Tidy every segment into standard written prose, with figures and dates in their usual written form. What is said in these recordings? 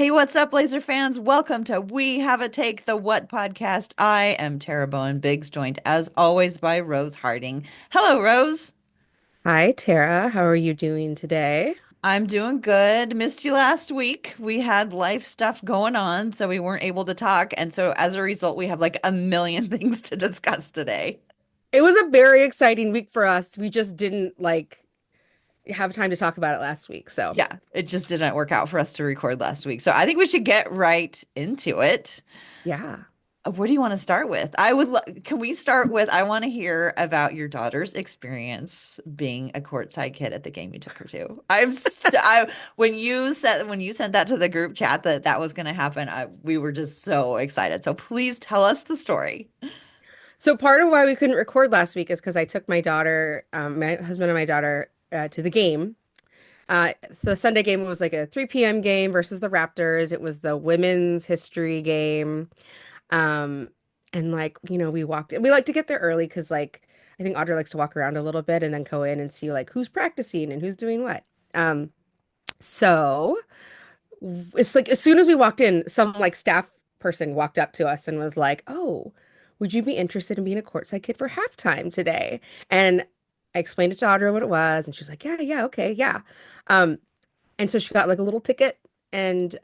Hey, what's up, Laser fans? Welcome to We Have a Take the What podcast. I am Tara Bowen Biggs, joined as always by Rose Harding. Hello, Rose. Hi, Tara. How are you doing today? I'm doing good. Missed you last week. We had life stuff going on, so we weren't able to talk. And so as a result, we have like a million things to discuss today. It was a very exciting week for us. We just didn't have time to talk about it last week. So, Yeah, it just didn't work out for us to record last week. So I think we should get right into it. yeah. What do you want to start with? Can we start with, I want to hear about your daughter's experience being a courtside kid at the game you took her to. When you sent that to the group chat that was going to happen, we were just so excited. So please tell us the story. So part of why we couldn't record last week is because I took my husband and my daughter to the game. The Sunday game was like a 3 p.m. game versus the Raptors. It was the women's history game. Um, and we like to get there early because I think Audra likes to walk around a little bit and then go in and see like who's practicing and who's doing what. So it's like as soon as we walked in, some like staff person walked up to us and was like, "Oh, would you be interested in being a courtside kid for halftime today?" And I explained it to Audra what it was, and she's like, "Yeah, yeah, okay, yeah." Um, and so she got like a little ticket and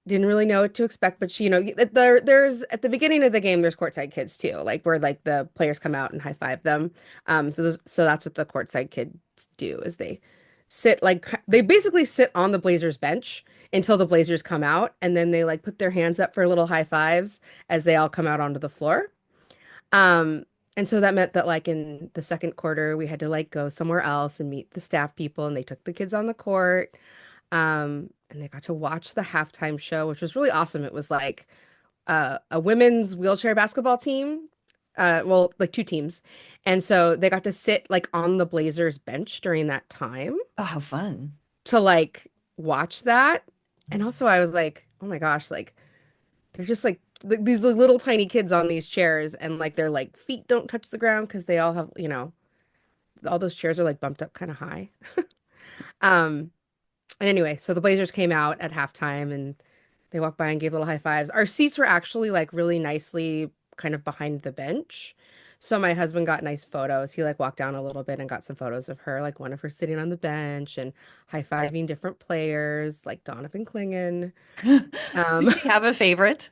didn't really know what to expect, but there's at the beginning of the game there's courtside kids too, like where like the players come out and high five them. So that's what the courtside kids do is they basically sit on the Blazers bench until the Blazers come out, and then they like put their hands up for little high fives as they all come out onto the floor. Um, and so that meant that like in the second quarter we had to like go somewhere else and meet the staff people, and they took the kids on the court. And they got to watch the halftime show, which was really awesome. It was like a women's wheelchair basketball team, well, like two teams. And so they got to sit like on the Blazers bench during that time Oh, how fun. to like watch that. And also I was like, oh my gosh, like they're just like these little tiny kids on these chairs and like their like feet don't touch the ground because they all have, all those chairs are like bumped up kind of high. Um, and anyway, so the Blazers came out at halftime and they walked by and gave little high fives. Our seats were actually like really nicely kind of behind the bench. So my husband got nice photos. He like walked down a little bit and got some photos of her, like one of her sitting on the bench and high-fiving different players, like Donovan Clingan. Does Um, she have a favorite?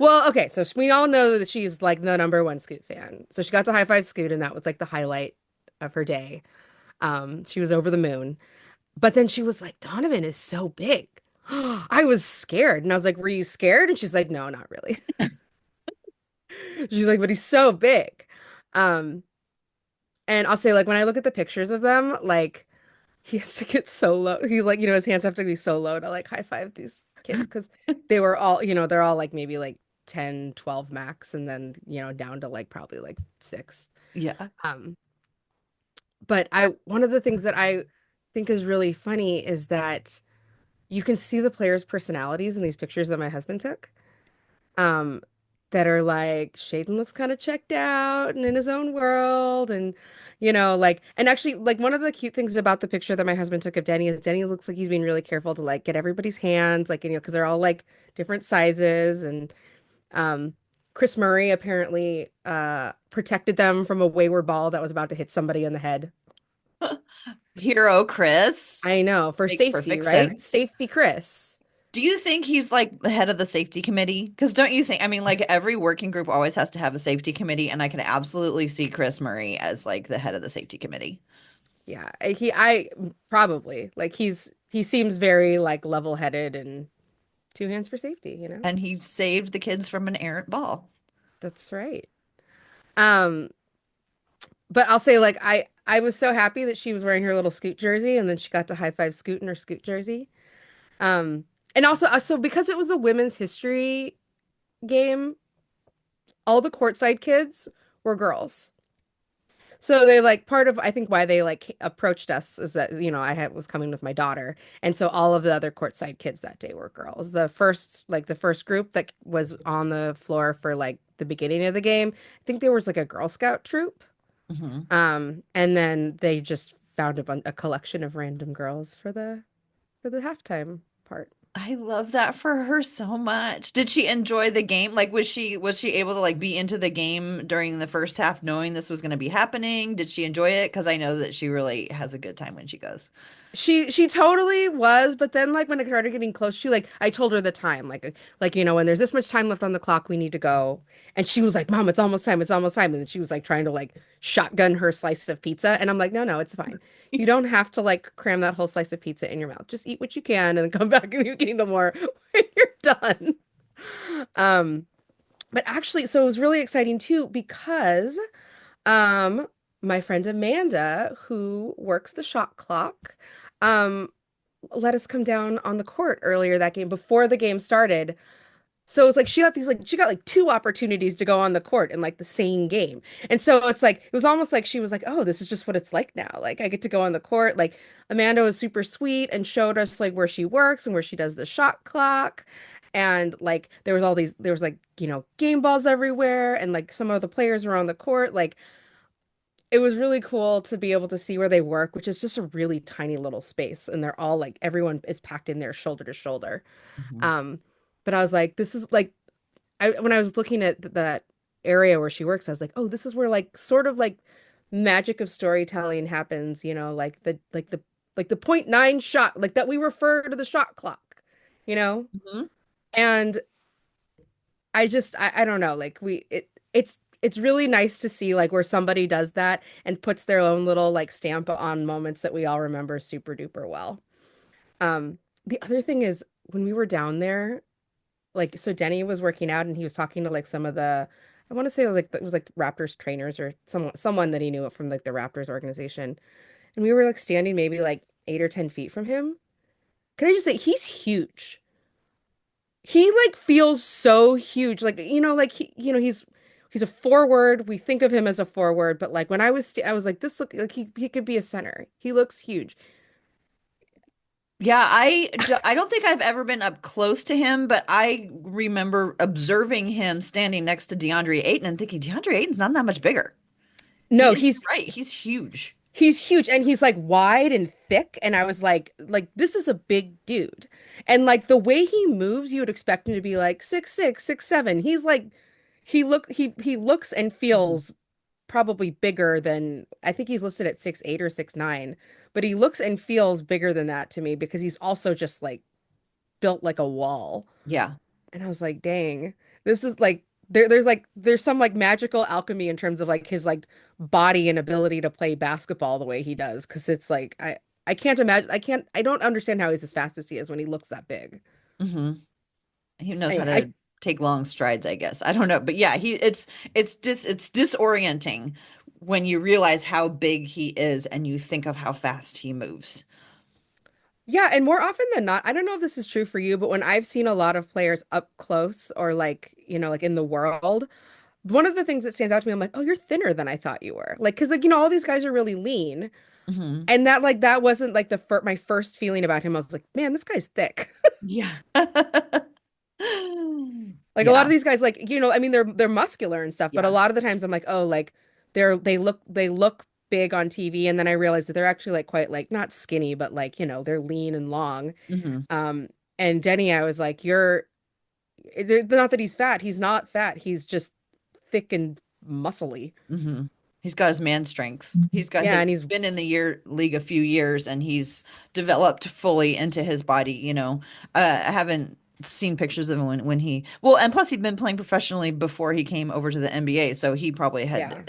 well, okay, so we all know that she's like the number one Scoot fan. So she got to high five Scoot, and that was like the highlight of her day. She was over the moon. But then she was like, Donovan is so big. I was scared. And I was like, were you scared? And she's like, no, not really. She's like, but he's so big. Um, and I'll say, like, when I look at the pictures of them, like, he has to get so low. He like, his hands have to be so low to like high five these kids because they were all, they're all like maybe like 10, 12 max, and then, down to like probably like six. Yeah. Um, but one of the things that I think is really funny is that you can see the players' personalities in these pictures that my husband took. Um, that are like Shaden looks kind of checked out and in his own world, and like, and actually, like one of the cute things about the picture that my husband took of Deni is Deni looks like he's being really careful to like get everybody's hands, like, because they're all like different sizes, and um, Chris Murray apparently protected them from a wayward ball that was about to hit somebody in the head. Hero Chris. I know, for Makes safety, perfect right? sense. Safety Chris. Do you think he's like the head of the safety committee? Because don't you think, I mean, like every working group always has to have a safety committee, and I can absolutely see Chris Murray as like the head of the safety committee. Yeah, I probably like he seems very like level-headed and two hands for safety. And he saved the kids from an errant ball. That's right. Um, but I'll say like I was so happy that she was wearing her little Scoot jersey and then she got to high five Scoot in her Scoot jersey. Um, and also so because it was a women's history game, all the courtside kids were girls. So they like part of I think why they like approached us is that was coming with my daughter, and so all of the other courtside kids that day were girls. The first group that was on the floor for like the beginning of the game, I think there was like a Girl Scout troop, Hmm. and then they just found a collection of random girls for the halftime part. I love that for her so much. Did she enjoy the game? Like, was she able to like be into the game during the first half, knowing this was going to be happening? Did she enjoy it? Because I know that she really has a good time when she goes. She totally was, but then like when it started getting close, she like I told her the time, like when there's this much time left on the clock, we need to go. And she was like, "Mom, it's almost time, it's almost time." And then she was like trying to like shotgun her slice of pizza, and I'm like, "No, no, it's fine. You don't have to like cram that whole slice of pizza in your mouth. Just eat what you can, and then come back and you can eat no more when you're done." Um, but actually, so it was really exciting too because um, my friend Amanda, who works the shot clock, um, let us come down on the court earlier that game before the game started. So it was like she got like two opportunities to go on the court in like the same game. And so it's like it was almost like she was like, "Oh, this is just what it's like now. Like I get to go on the court." Like Amanda was super sweet and showed us like where she works and where she does the shot clock. And like there was like, game balls everywhere and like some of the players were on the court. Like it was really cool to be able to see where they work, which is just a really tiny little space. And they're all like everyone is packed in there shoulder to shoulder. Mhm. Um, but I was like, this is like when I was looking at that area where she works, I was like, oh, this is where like sort of like magic of storytelling happens, like the point nine shot, like that we refer to the shot clock, you know? Mhm. And I don't know, like it's really nice to see like where somebody does that and puts their own little like stamp on moments that we all remember super duper well. Um, the other thing is when we were down there, like so Denny was working out and he was talking to like some of the I want to say like it was like Raptors trainers or someone that he knew from like the Raptors organization. And we were like standing maybe like 8 or 10 feet from him. Can I just say he's huge? He like feels so huge. Like, like he's a forward. We think of him as a forward, but like when I was like this look like he could be a center. He looks huge. Yeah, I don't think I've ever been up close to him, but I remember observing him standing next to DeAndre Ayton and thinking DeAndre Ayton's not that much bigger. No, And you're right, he's huge. he's huge and he's like wide and thick and I was like this is a big dude. And like the way he moves, you would expect him to be like 6'6", 6'7". He's like he looks and Mhm. feels probably bigger than I think he's listed at 6'8" or 6'9", but he looks and feels bigger than that to me because he's also just like built like a wall. Yeah. And I was like, dang, this is like there's some like magical alchemy in terms of like his like body and ability to play basketball the way he does. Cause it's like I can't imagine I don't understand how he's as fast as he is when he looks that big. Hmm. He knows how Anyway, I to take long strides, I guess. I don't know, but yeah, it's disorienting when you realize how big he is and you think of how fast he moves. yeah, and more often than not, I don't know if this is true for you, but when I've seen a lot of players up close or like, like in the world, one of the things that stands out to me, I'm like, oh, you're thinner than I thought you were. Like, because like, all these guys are really lean. Hmm. And that wasn't like my first feeling about him. I was like, man, this guy's thick. Yeah. Like a lot Yeah. of these guys, like, I mean, they're muscular and stuff, but a Yeah. lot of the times I'm like, oh, like they look big on TV, and then I realize that they're actually like quite like not skinny, but like, they're lean and long. Hmm. Um, and Denny, I was like, not that he's fat, he's not fat, he's just thick and muscly. Hmm. He's got his man strength. Yeah, He's and he's been in the league a few years and he's developed fully into his body. I haven't seen pictures of him well, and plus he'd been playing professionally before he came over to the NBA, so he probably yeah.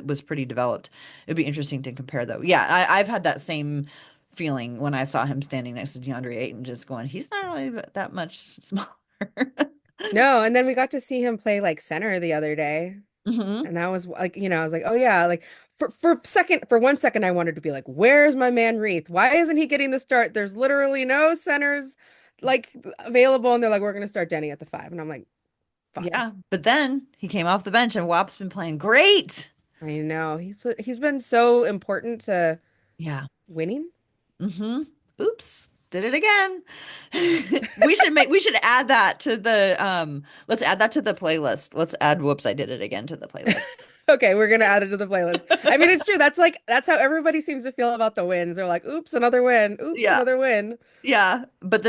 was pretty developed. It'd be interesting to compare though. Yeah, I've had that same feeling when I saw him standing next to DeAndre Ayton, just going, he's not really that much smaller. No, and then we got to see him play like center the other day. Hmm. And that was like, I was like, oh yeah, like for 1 second I wanted to be like, where's my man Reith? Why isn't he getting the start? There's literally no centers like available, and they're like, we're gonna start Denny at the 5. And I'm like, fine. Yeah, but then he came off the bench and WAP's been playing great. I know. He's been so important to Yeah. winning. Hmm. Oops, did it again. We should add that to the let's add that to the playlist. Let's add whoops, I did it again to the playlist. Okay, we're gonna add it to the playlist. I mean, it's true. That's how everybody seems to feel about the wins. They're like, "Oops, another win. Oops, Yeah. another win." Yeah, but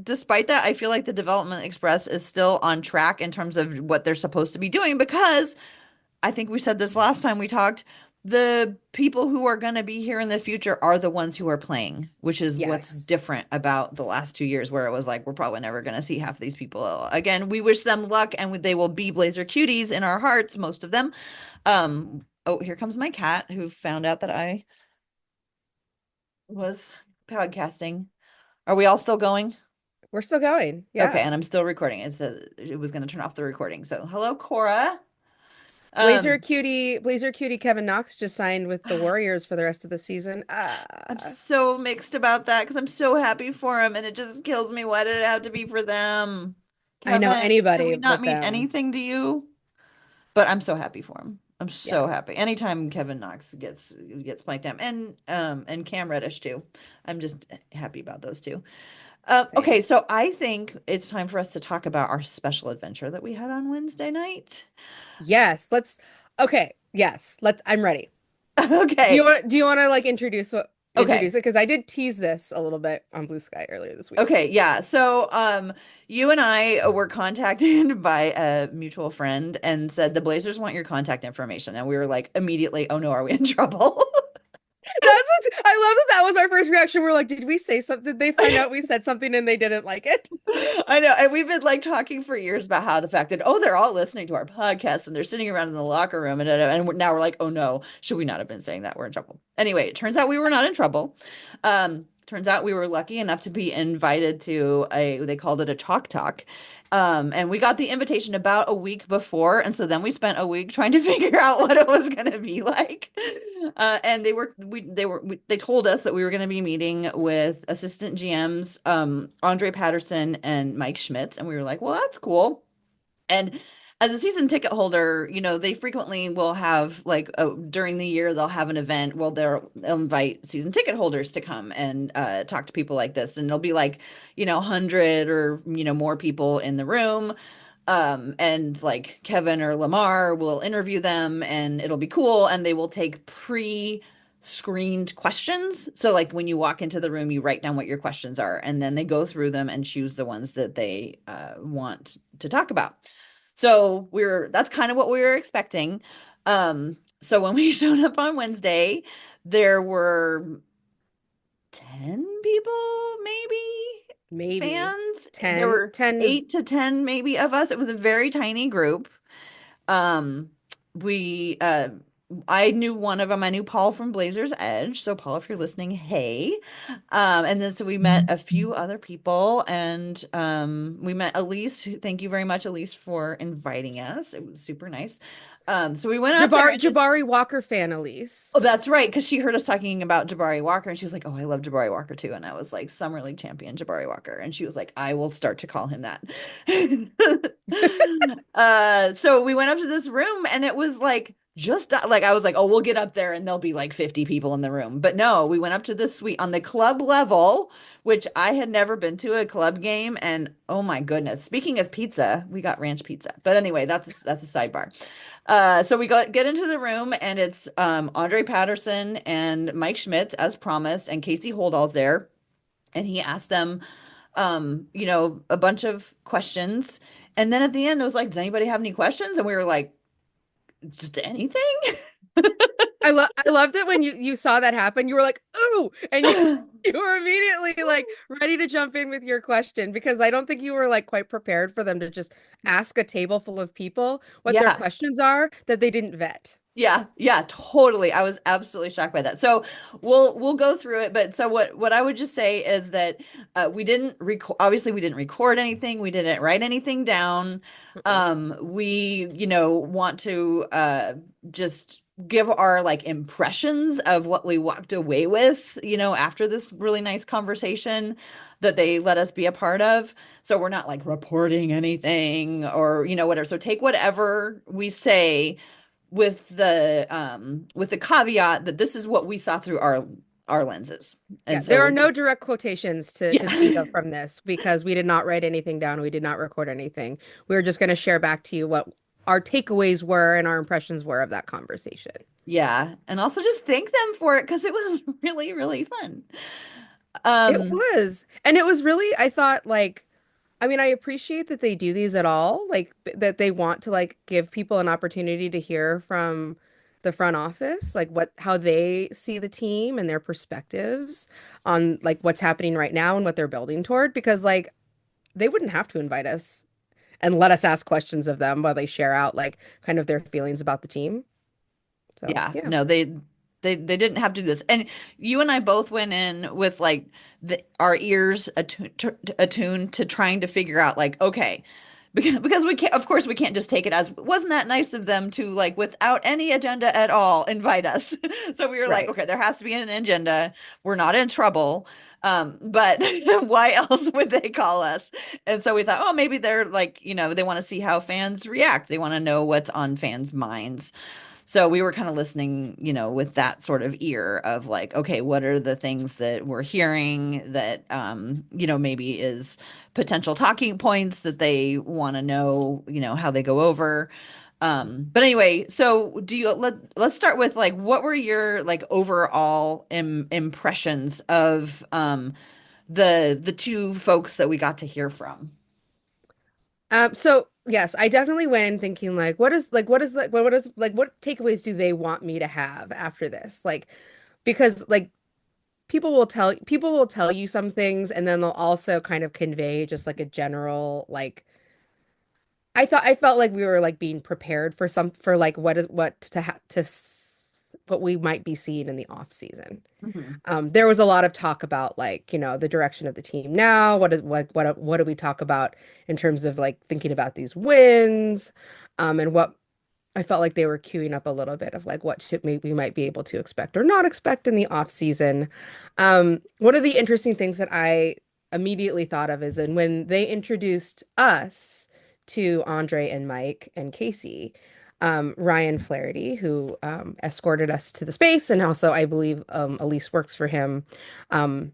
despite that, I feel like the Development Express is still on track in terms of what they're supposed to be doing because I think we said this last time we talked. The people who are going to be here in the future are the ones who are playing, which is what's Yes, different about the last 2 years, where it was like, we're probably never going to see half of these people again. We wish them luck, and they will be Blazer cuties in our hearts, most of them. Oh, here comes my cat who found out that I was podcasting. Are we all still going? we're still going. Okay, Yeah. and I'm still recording. It said it was going to turn off the recording. So, hello, Cora. Blazer Um, cutie, Blazer cutie Kevin Knox just signed with the Warriors for the rest of the season. I'm Ah, so mixed about that because I'm so happy for him, and it just kills me. Why did it have to be for them? I know Kevin, can anybody we not but mean them. anything to you? But I'm so happy for him. I'm so Yeah, happy. Anytime Kevin Knox gets playing time, and Cam Reddish too. I'm just happy about those two. same. Okay, so I think it's time for us to talk about our special adventure that we had on Wednesday night. Yes, let's. Okay, yes, let's. I'm ready. Okay. Do you want to like Okay. introduce it? Because I did tease this a little bit on Blue Sky earlier this week. Okay, yeah. So, you and I were contacted by a mutual friend and said the Blazers want your contact information, and we were like immediately, "Oh no, are we in trouble?" I love that that was our first reaction. We're like, did we say something? Did they find out we said something and they didn't like it? I know, and we've been like talking for years about how the fact that they're all listening to our podcast and they're sitting around in the locker room, now we're like, oh no, should we not have been saying that? We're in trouble. Anyway, it turns out we were not in trouble. Turns out we were lucky enough to be invited to they called it a chalk talk. And we got the invitation about a week before, and so then we spent a week trying to figure out what it was going to be like. And they told us that we were going to be meeting with assistant GMs, Andre Patterson and Mike Schmitz, and we were like, well, that's cool. And as a season ticket holder, they frequently will have like during the year they'll have an event. Well, they'll invite season ticket holders to come and talk to people like this, and there'll be like 100 or more people in the room. And like Kevin or Lamar will interview them, and it'll be cool. And they will take pre-screened questions. So like when you walk into the room, you write down what your questions are, and then they go through them and choose the ones that they want to talk about. So that's kind of what we were expecting. So when we showed up on Wednesday, there were 10 people, maybe Maybe fans. There 10. were 10 is 8 to 10 maybe of us. It was a very tiny group. Um, we I knew one of them. I knew Paul from Blazers Edge. So Paul, if you're listening, hey. And then so we met a few other people, and we met Elise. Thank you very much, Elise, for inviting us. It was super nice. So we went up there and just Jabari Walker fan, Elise. Oh, that's right, because she heard us talking about Jabari Walker, and she was like, "Oh, I love Jabari Walker too." And I was like, "Summer League champion Jabari Walker," and she was like, "I will start to call him that." So we went up to this room, and it was like just like I was like, "Oh, we'll get up there, and there'll be like 50 people in the room." But no, we went up to this suite on the club level, which I had never been to a club game, and oh my goodness! Speaking of pizza, we got ranch pizza. But anyway, that's a sidebar. So we get into the room, and it's Andre Patterson and Mike Schmitz as promised, and Casey Holdall's there, and he asked them a bunch of questions, and then at the end it was like, does anybody have any questions? And we were like, just anything. I loved it when you saw that happen. You were like, "Ooh," and you were immediately like ready to jump in with your question because I don't think you were like quite prepared for them to just ask a table full of people what their Yeah. questions are that they didn't vet. Yeah, yeah, totally. I was absolutely shocked by that. So we'll go through it, but so what I would just say is that we didn't record obviously we didn't record anything, we didn't write anything down. Mm-mm. We, want to just give our like impressions of what we walked away with, after this really nice conversation that they let us be a part of. So we're not like reporting anything or, whatever. So take whatever we say with the caveat that this is what we saw through our lenses. Yeah, And there are so no direct quotations to speak yeah. of from this because we did not write anything down. We did not record anything. We were just going to share back to you what our takeaways were and our impressions were of that conversation. Yeah, and also just thank them for it because it was really, really fun. It Um, was. And it was really, I thought, like, I mean, I appreciate that they do these at all, like that they want to like give people an opportunity to hear from the front office, like what how they see the team and their perspectives on like what's happening right now and what they're building toward, because like they wouldn't have to invite us and let us ask questions of them while they share out like kind of their feelings about the team. So, yeah, yeah. no, they didn't have to do this. And you and I both went in with like our ears attuned to trying to figure out like, okay, because we can't, of course we can't just take it as wasn't that nice of them to like without any agenda at all invite us. So we were like, Right. okay, there has to be an agenda. We're not in trouble. But why else would they call us? And so we thought, oh, maybe they're like, they want to see how fans react. They want to know what's on fans' minds. So we were kind of listening, with that sort of ear of like, okay, what are the things that we're hearing that, maybe is potential talking points that they want to know, how they go over. But anyway, so let's start with like, what were your like overall impressions of the two folks that we got to hear from? So yes, I definitely went in thinking like, what takeaways do they want me to have after this? Like, because like people will tell you some things and then they'll also kind of convey just like a general like I felt like we were like being prepared for for like what to what we might be seeing in the off season. Mhm. There was a lot of talk about like, the direction of the team now. What do we talk about in terms of like thinking about these wins? And what I felt like they were queuing up a little bit of like what should we might be able to expect or not expect in the off season. One of the interesting things that I immediately thought of is and when they introduced us to Andre and Mike and Casey, Ryan Flaherty, who escorted us to the space, and also I believe Elise works for him. Um,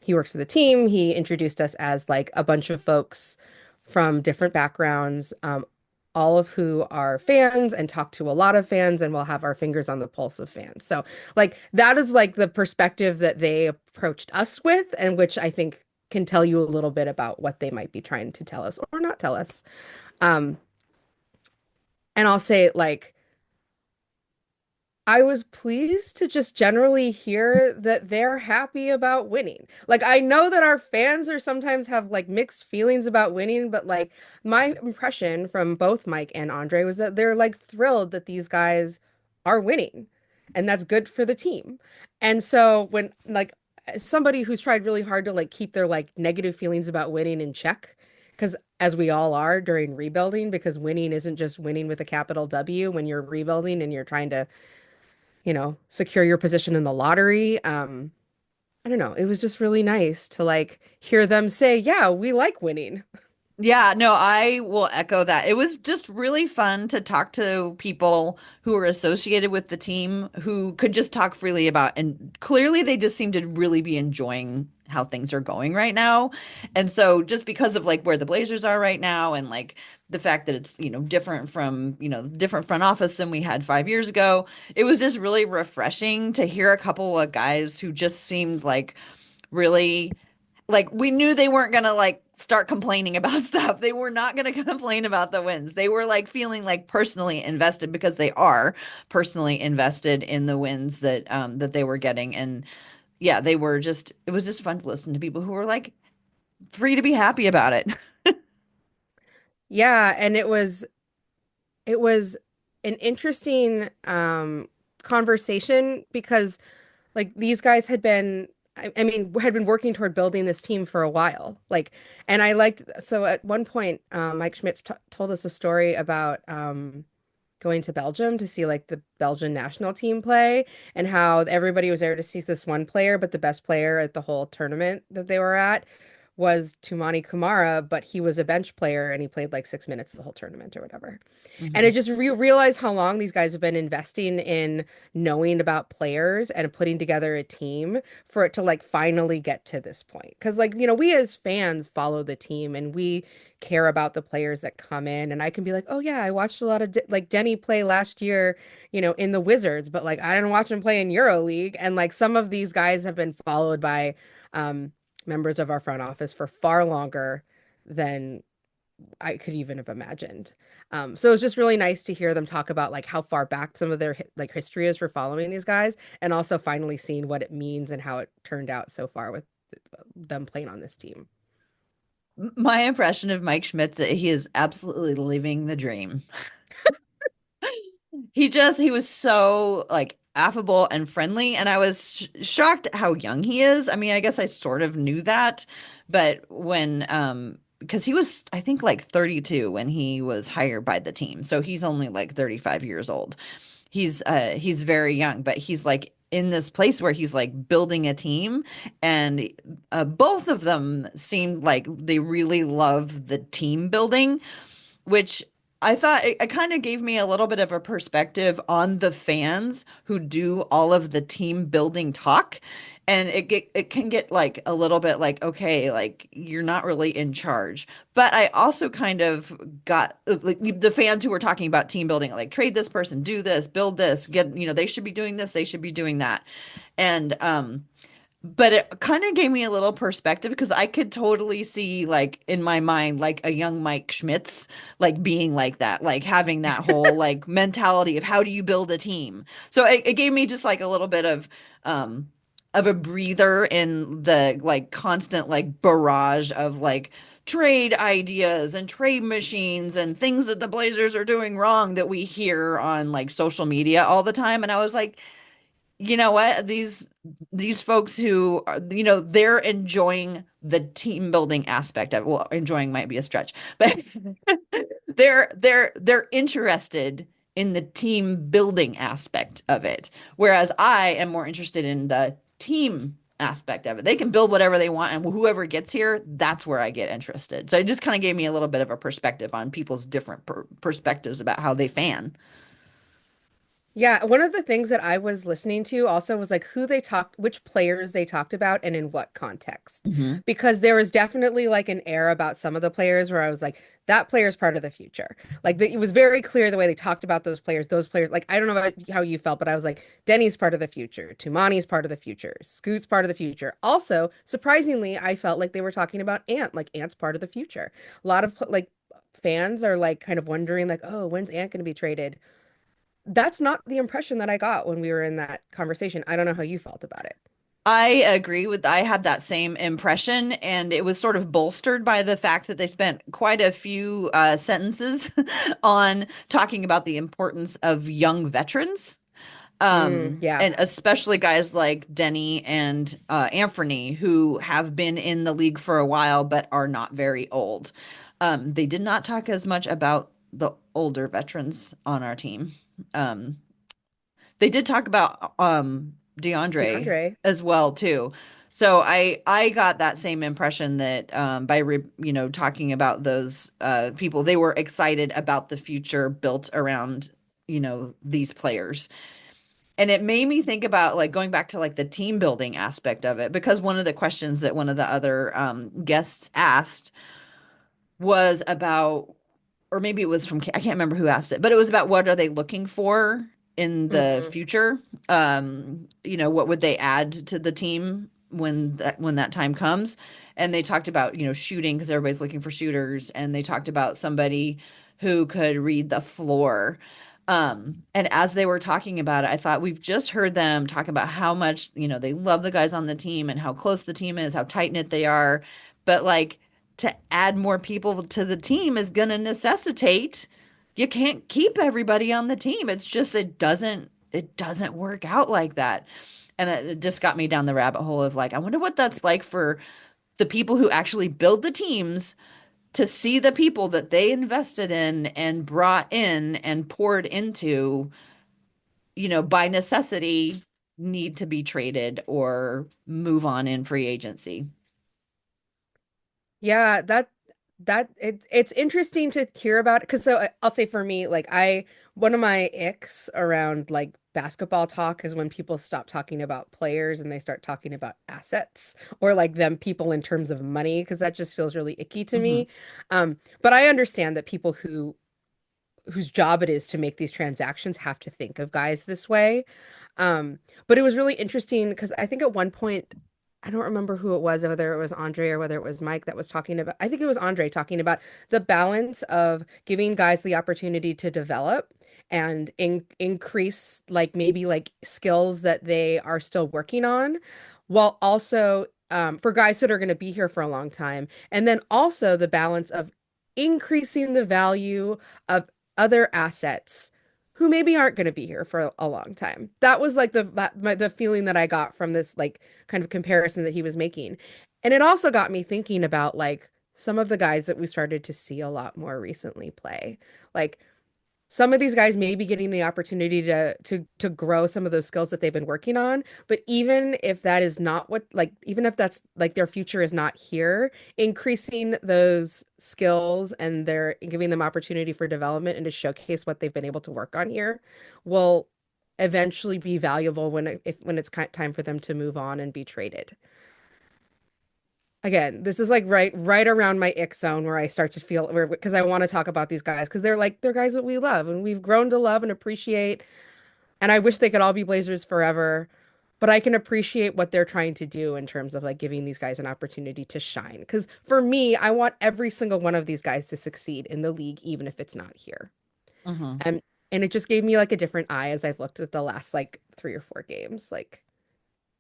he works for the team. He introduced us as like a bunch of folks from different backgrounds, all of who are fans and talk to a lot of fans and will have our fingers on the pulse of fans. So, like, that is like the perspective that they approached us with, and which I think can tell you a little bit about what they might be trying to tell us or not tell us. Um, and I'll say, like, I was pleased to just generally hear that they're happy about winning. Like, I know that our fans are sometimes have like mixed feelings about winning, but like my impression from both Mike and Andre was that they're like thrilled that these guys are winning and that's good for the team. And so when like as somebody who's tried really hard to like keep their like negative feelings about winning in check, because as we all are during rebuilding, because winning isn't just winning with a capital W when you're rebuilding and you're trying to secure your position in the lottery. I don't know. It was just really nice to like hear them say, yeah, we like winning. Yeah, no, I will echo that. It was just really fun to talk to people who were associated with the team who could just talk freely about, and clearly they just seem to really be enjoying how things are going right now. And so just because of like where the Blazers are right now and like the fact that it's, different from, different front office than we had 5 years ago, it was just really refreshing to hear a couple of guys who just seemed like really like we knew they weren't gonna like start complaining about stuff. They were not gonna complain about the wins. They were like feeling like personally invested because they are personally invested in the wins that they were getting. And yeah, they were just it was just fun to listen to people who were like free to be happy about it. Yeah, and it was an interesting conversation because like these guys had been I mean had been working toward building this team for a while. Like and I liked so at one point Mike Schmitz t told us a story about going to Belgium to see like the Belgian national team play and how everybody was there to see this one player, but the best player at the whole tournament that they were at was Tumani Kumara, but he was a bench player and he played like 6 minutes the whole tournament or whatever. And Hmm. it just realized how long these guys have been investing in knowing about players and putting together a team for it to like finally get to this point. Because like, we as fans follow the team and we care about the players that come in. And I can be like, oh yeah, I watched a lot of like Deni play last year, in the Wizards, but like I didn't watch him play in EuroLeague. And like some of these guys have been followed by members of our front office for far longer than I could even have imagined. So it's just really nice to hear them talk about like how far back some of their like history is for following these guys, and also finally seeing what it means and how it turned out so far with them playing on this team. My impression of Mike Schmitz, he is absolutely living the dream. He was so like affable and friendly, and I was shocked how young he is. I mean, I guess I sort of knew that, but when because he was I think like 32 when he was hired by the team. So he's only like 35 years old. He's very young, but he's like in this place where he's like building a team, and both of them seemed like they really love the team building, which I thought it kind of gave me a little bit of a perspective on the fans who do all of the team building talk. And it can get like a little bit like, okay, like you're not really in charge. But I also kind of got like the fans who were talking about team building, like trade this person, do this, build this, they should be doing this, they should be doing that. And but it kind of gave me a little perspective because I could totally see like in my mind like a young Mike Schmitz like being like that, like having that whole like mentality of how do you build a team. So it gave me just like a little bit of a breather in the like constant like barrage of like trade ideas and trade machines and things that the Blazers are doing wrong that we hear on like social media all the time. And I was like, you know what? These folks who are, they're enjoying the team building aspect of it. Well, enjoying might be a stretch, but they're interested in the team building aspect of it. Whereas I am more interested in the team aspect of it. They can build whatever they want, and whoever gets here, that's where I get interested. So it just kind of gave me a little bit of a perspective on people's different perspectives about how they fan. Yeah, one of the things that I was listening to also was like who they talked, which players they talked about and in what context. Hmm. Because there was definitely like an air about some of the players where I was like, that player's part of the future. Like it was very clear the way they talked about those players. Like I don't know about how you felt, but I was like, Denny's part of the future, Tumani's part of the future, Scoot's part of the future. Also, surprisingly, I felt like they were talking about Ant, like Ant's part of the future. A lot of like fans are like kind of wondering like, oh, when's Ant going to be traded? That's not the impression that I got when we were in that conversation. I don't know how you felt about it. I had that same impression, and it was sort of bolstered by the fact that they spent quite a few sentences on talking about the importance of young veterans. Yeah. And especially guys like Denny and Anthony, who have been in the league for a while but are not very old. They did not talk as much about the older veterans on our team. Um, they did talk about DeAndre DeAndre. as well too. So I got that same impression that by talking about those people, they were excited about the future built around these players. And it made me think about like going back to like the team building aspect of it, because one of the questions that one of the other guests asked was about, or maybe it was from, I can't remember who asked it, but it was about what are they looking for in the Hmm. future? What would they add to the team when that time comes? And they talked about, shooting because everybody's looking for shooters, and they talked about somebody who could read the floor. And as they were talking about it, I thought we've just heard them talk about how much, they love the guys on the team and how close the team is, how tight knit they are. But like to add more people to the team is going to necessitate you can't keep everybody on the team. It's just it doesn't work out like that. And it just got me down the rabbit hole of like, I wonder what that's like for the people who actually build the teams to see the people that they invested in and brought in and poured into, by necessity need to be traded or move on in free agency. Yeah, it's interesting to hear about because I'll say for me, like I one of my icks around like basketball talk is when people stop talking about players and they start talking about assets or like them people in terms of money because that just feels really icky to Hmm. me. But I understand that people whose job it is to make these transactions have to think of guys this way. But it was really interesting because I think at one point, I don't remember who it was, whether it was Andre or whether it was Mike that was talking about, I think it was Andre talking about the balance of giving guys the opportunity to develop and increase like maybe like skills that they are still working on, while also for guys that are going to be here for a long time. And then also the balance of increasing the value of other assets who maybe aren't going to be here for a long time. That was like the feeling that I got from this like kind of comparison that he was making. And it also got me thinking about like some of the guys that we started to see a lot more recently play. Like some of these guys may be getting the opportunity to grow some of those skills that they've been working on, but even if that is not what like even if that's like their future is not here, increasing those skills and they're giving them opportunity for development and to showcase what they've been able to work on here will eventually be valuable when it's time for them to move on and be traded. Again, this is like right around my ick zone where I start to feel where because I want to talk about these guys because they're guys that we love and we've grown to love and appreciate. And I wish they could all be Blazers forever, but I can appreciate what they're trying to do in terms of like giving these guys an opportunity to shine. Because for me, I want every single one of these guys to succeed in the league, even if it's not here. Hmm. And and it just gave me like a different eye as I've looked at the last like 3 or 4 games. Like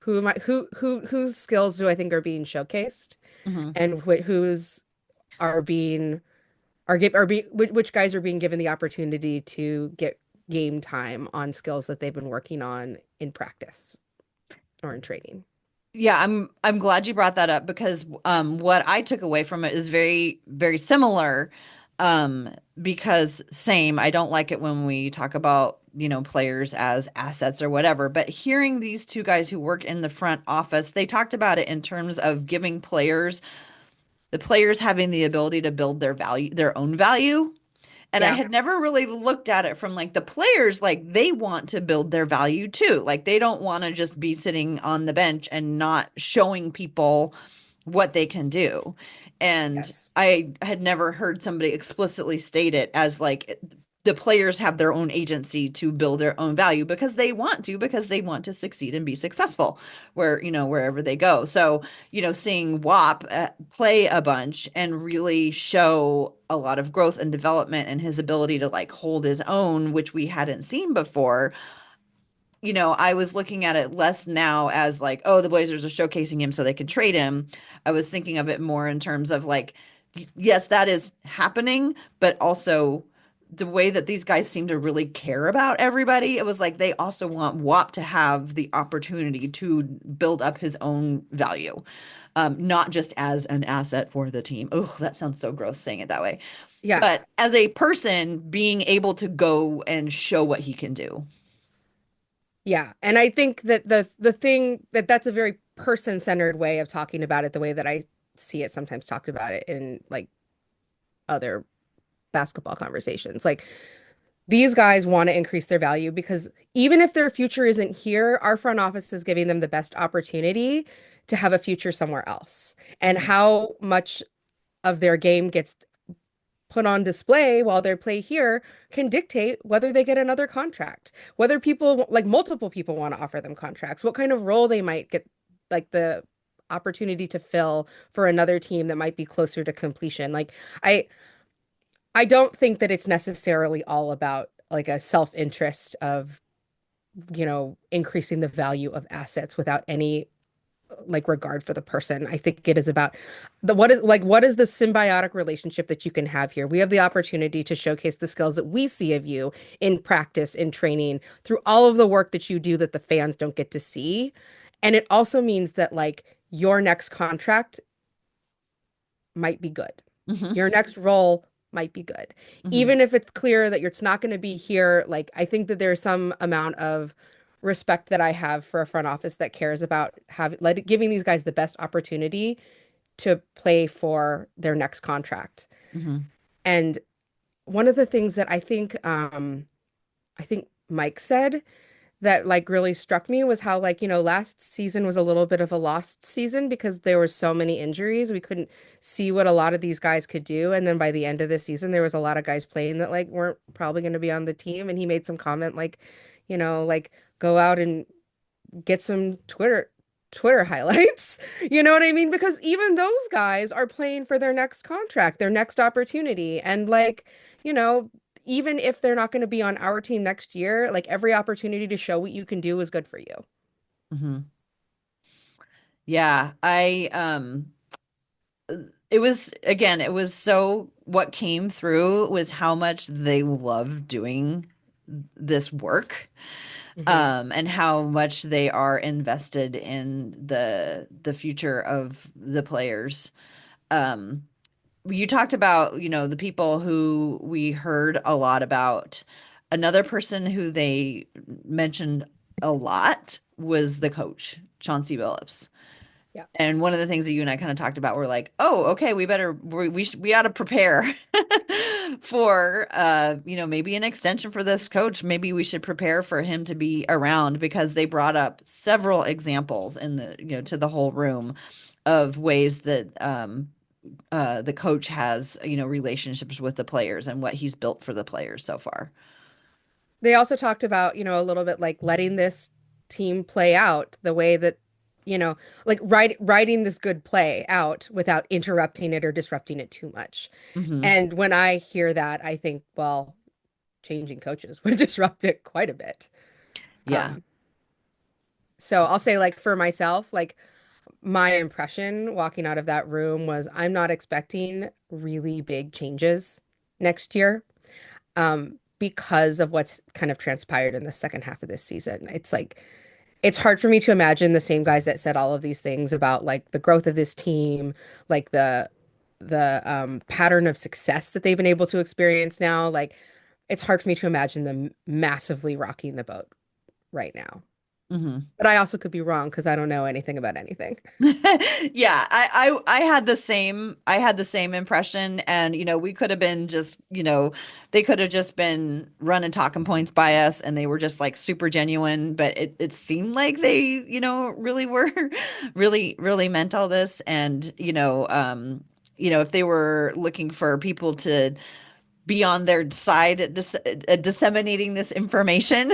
whose skills do I think are being showcased? Hmm. And who's are being are being which guys are being given the opportunity to get game time on skills that they've been working on in practice or in training. Yeah, I'm glad you brought that up because what I took away from it is very very similar. Um because same, I don't like it when we talk about, players as assets or whatever, but hearing these two guys who work in the front office, they talked about it in terms of giving the players having the ability to build their own value. And I Yeah. had never really looked at it from like the players, like they want to build their value too. Like they don't want to just be sitting on the bench and not showing people what they can do. And Yes. I had never heard somebody explicitly state it as like the players have their own agency to build their own value because they want to succeed and be successful wherever they go. So, seeing WAP play a bunch and really show a lot of growth and development and his ability to like hold his own, which we hadn't seen before. I was looking at it less now as like, oh, the Blazers are showcasing him so they could trade him. I was thinking of it more in terms of like, yes, that is happening, but also the way that these guys seem to really care about everybody. It was like they also want WAP to have the opportunity to build up his own value, not just as an asset for the team. Ugh, that sounds so gross saying it that way. Yeah. But as a person, being able to go and show what he can do. Yeah. And I think that the thing that's a very person-centered way of talking about it, the way that I see it sometimes talked about it in like other basketball conversations. Like these guys want to increase their value because even if their future isn't here, our front office is giving them the best opportunity to have a future somewhere else. And Mhm. how much of their game gets put on display while they play here can dictate whether they get another contract, whether people like multiple people want to offer them contracts, what kind of role they might get like the opportunity to fill for another team that might be closer to completion. Like I I don't think that it's necessarily all about like a self-interest of, increasing the value of assets without any like regard for the person. I think it is about what is the symbiotic relationship that you can have here. We have the opportunity to showcase the skills that we see of you in practice, in training, through all of the work that you do that the fans don't get to see. And it also means that like your next contract might be good. Mhm. Your next role might be good. Mhm. Even if it's clear that it's not going to be here, like I think that there's some amount of respect that I have for a front office that cares about giving these guys the best opportunity to play for their next contract. Hmm. And one of the things that I think Mike said that like really struck me was how like, last season was a little bit of a lost season because there were so many injuries. We couldn't see what a lot of these guys could do. And then by the end of the season, there was a lot of guys playing that like weren't probably going to be on the team. And he made some comment like, like go out and get some Twitter highlights. You know what I mean? Because even those guys are playing for their next contract, their next opportunity. And like, you know, even if they're not going to be on our team next year, like every opportunity to show what you can do is good for you. Hmm. Yeah, it was again, it was so what came through was how much they love doing this work, Hmm. and how much they are invested in the future of the players. Um, you talked about, the people who we heard a lot about. Another person who they mentioned a lot was the coach, Chauncey Billups. Yeah. And one of the things that you and I kind of talked about were like, oh, okay, we ought to prepare for maybe an extension for this coach. Maybe we should prepare for him to be around because they brought up several examples in to the whole room of ways that the coach has, relationships with the players and what he's built for the players so far. They also talked about, a little bit like letting this team play out the way that, like writing this good play out without interrupting it or disrupting it too much. Hmm. And when I hear that, I think, well, changing coaches would disrupt it quite a bit. Yeah. Um, so I'll say like for myself, like my impression walking out of that room was I'm not expecting really big changes next year, because of what's kind of transpired in the second half of this season. It's like it's hard for me to imagine the same guys that said all of these things about like the growth of this team, like the pattern of success that they've been able to experience now. Like it's hard for me to imagine them massively rocking the boat right now. Hmm. But I also could be wrong because I don't know anything about anything. Yeah, I had the same impression, and we could have been just, they could have just been running talking points by us, and they were just like super genuine, but it seemed like they, really were really meant all this. And if they were looking for people to be on their side at disseminating this information.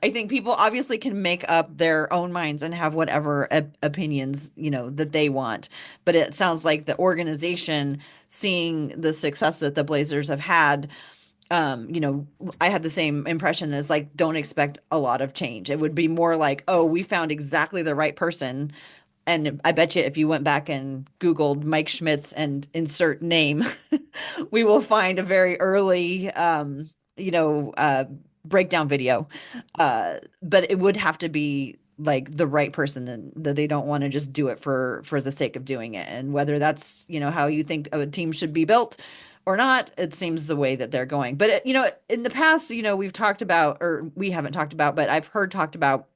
I think people obviously can make up their own minds and have whatever opinions, that they want. But it sounds like the organization, seeing the success that the Blazers have had, I had the same impression as like, don't expect a lot of change. It would be more like, oh, we found exactly the right person. And I bet you if you went back and Googled Mike Schmitz and insert name, we will find a very early, you know, uh, breakdown video. But it would have to be like the right person, and that they don't want to just do it for the sake of doing it. And whether that's, how you think a team should be built or not, it seems the way that they're going. But in the past, we've talked about, or we haven't talked about, but I've heard talked about,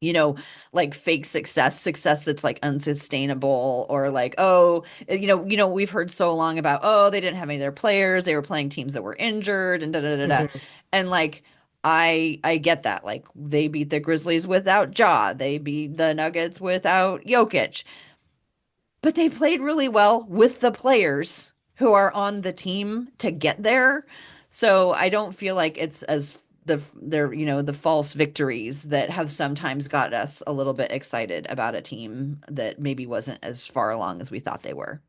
you know, like fake success that's like unsustainable, or like, oh, we've heard so long about, oh, they didn't have any of their players, they were playing teams that were injured and da da da da. Mhm. And like, I get that. Like they beat the Grizzlies without Ja, they beat the Nuggets without Jokic, but they played really well with the players who are on the team to get there. So I don't feel like it's as the false victories that have sometimes got us a little bit excited about a team that maybe wasn't as far along as we thought they were.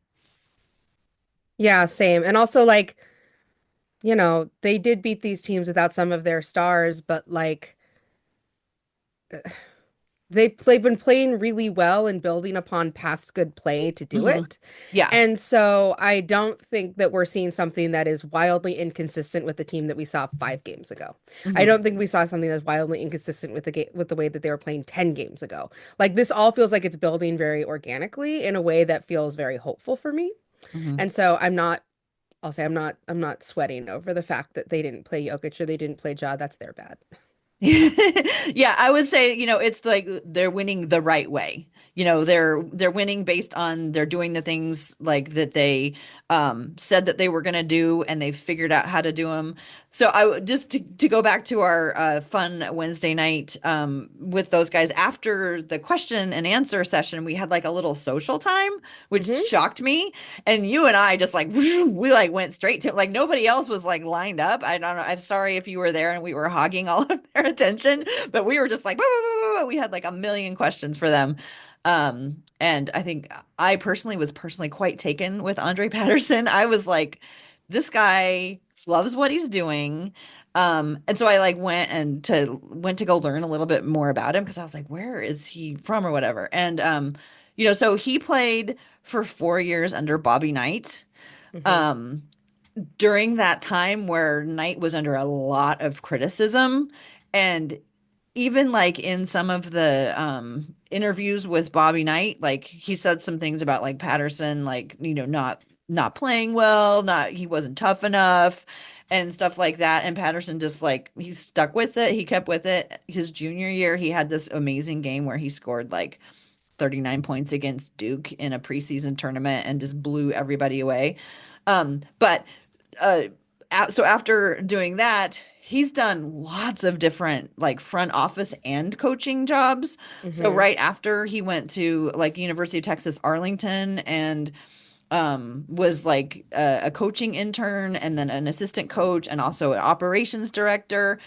Yeah, same. And also like, they did beat these teams without some of their stars, but like they've been playing really well and building upon past good play to do Hmm. it. Yeah. And so I don't think that we're seeing something that is wildly inconsistent with the team that we saw 5 games ago. I Hmm. don't think we saw something that's wildly inconsistent with the way that they were playing 10 games ago. Like this all feels like it's building very organically in a way that feels very hopeful for me. Hmm. And so I'll say I'm not sweating over the fact that they didn't play Jokic or they didn't play Ja. That's their bad. Yeah, I would say, it's like they're winning the right way. They're winning based on they're doing the things like that they said that they were going to do, and they've figured out how to do them. So I would just to go back to our fun Wednesday night with those guys after the question and answer session, we had like a little social time, which Hmm. shocked me. And you and I just like we like went straight to like nobody else was like lined up. I don't know. I'm sorry if you were there and we were hogging all of their attention, but we were just like we had like a million questions for them. And I think I personally was personally quite taken with Andre Patterson. I was like, this guy loves what he's doing. And so I like went to go learn a little bit more about him because I was like, where is he from or whatever. And so he played for 4 years under Bobby Knight. Hmm. Um, during that time where Knight was under a lot of criticism, and even like in some of the interviews with Bobby Knight, like he said some things about like Patterson, like, not playing well, not he wasn't tough enough and stuff like that. And Patterson just like he stuck with it. He kept with it. His junior year, he had this amazing game where he scored like 39 points against Duke in a preseason tournament and just blew everybody away. But uh, so after doing that, he's done lots of different like front office and coaching jobs. So Hmm. right after he went to like University of Texas Arlington and was like a coaching intern and then an assistant coach and also an operations director.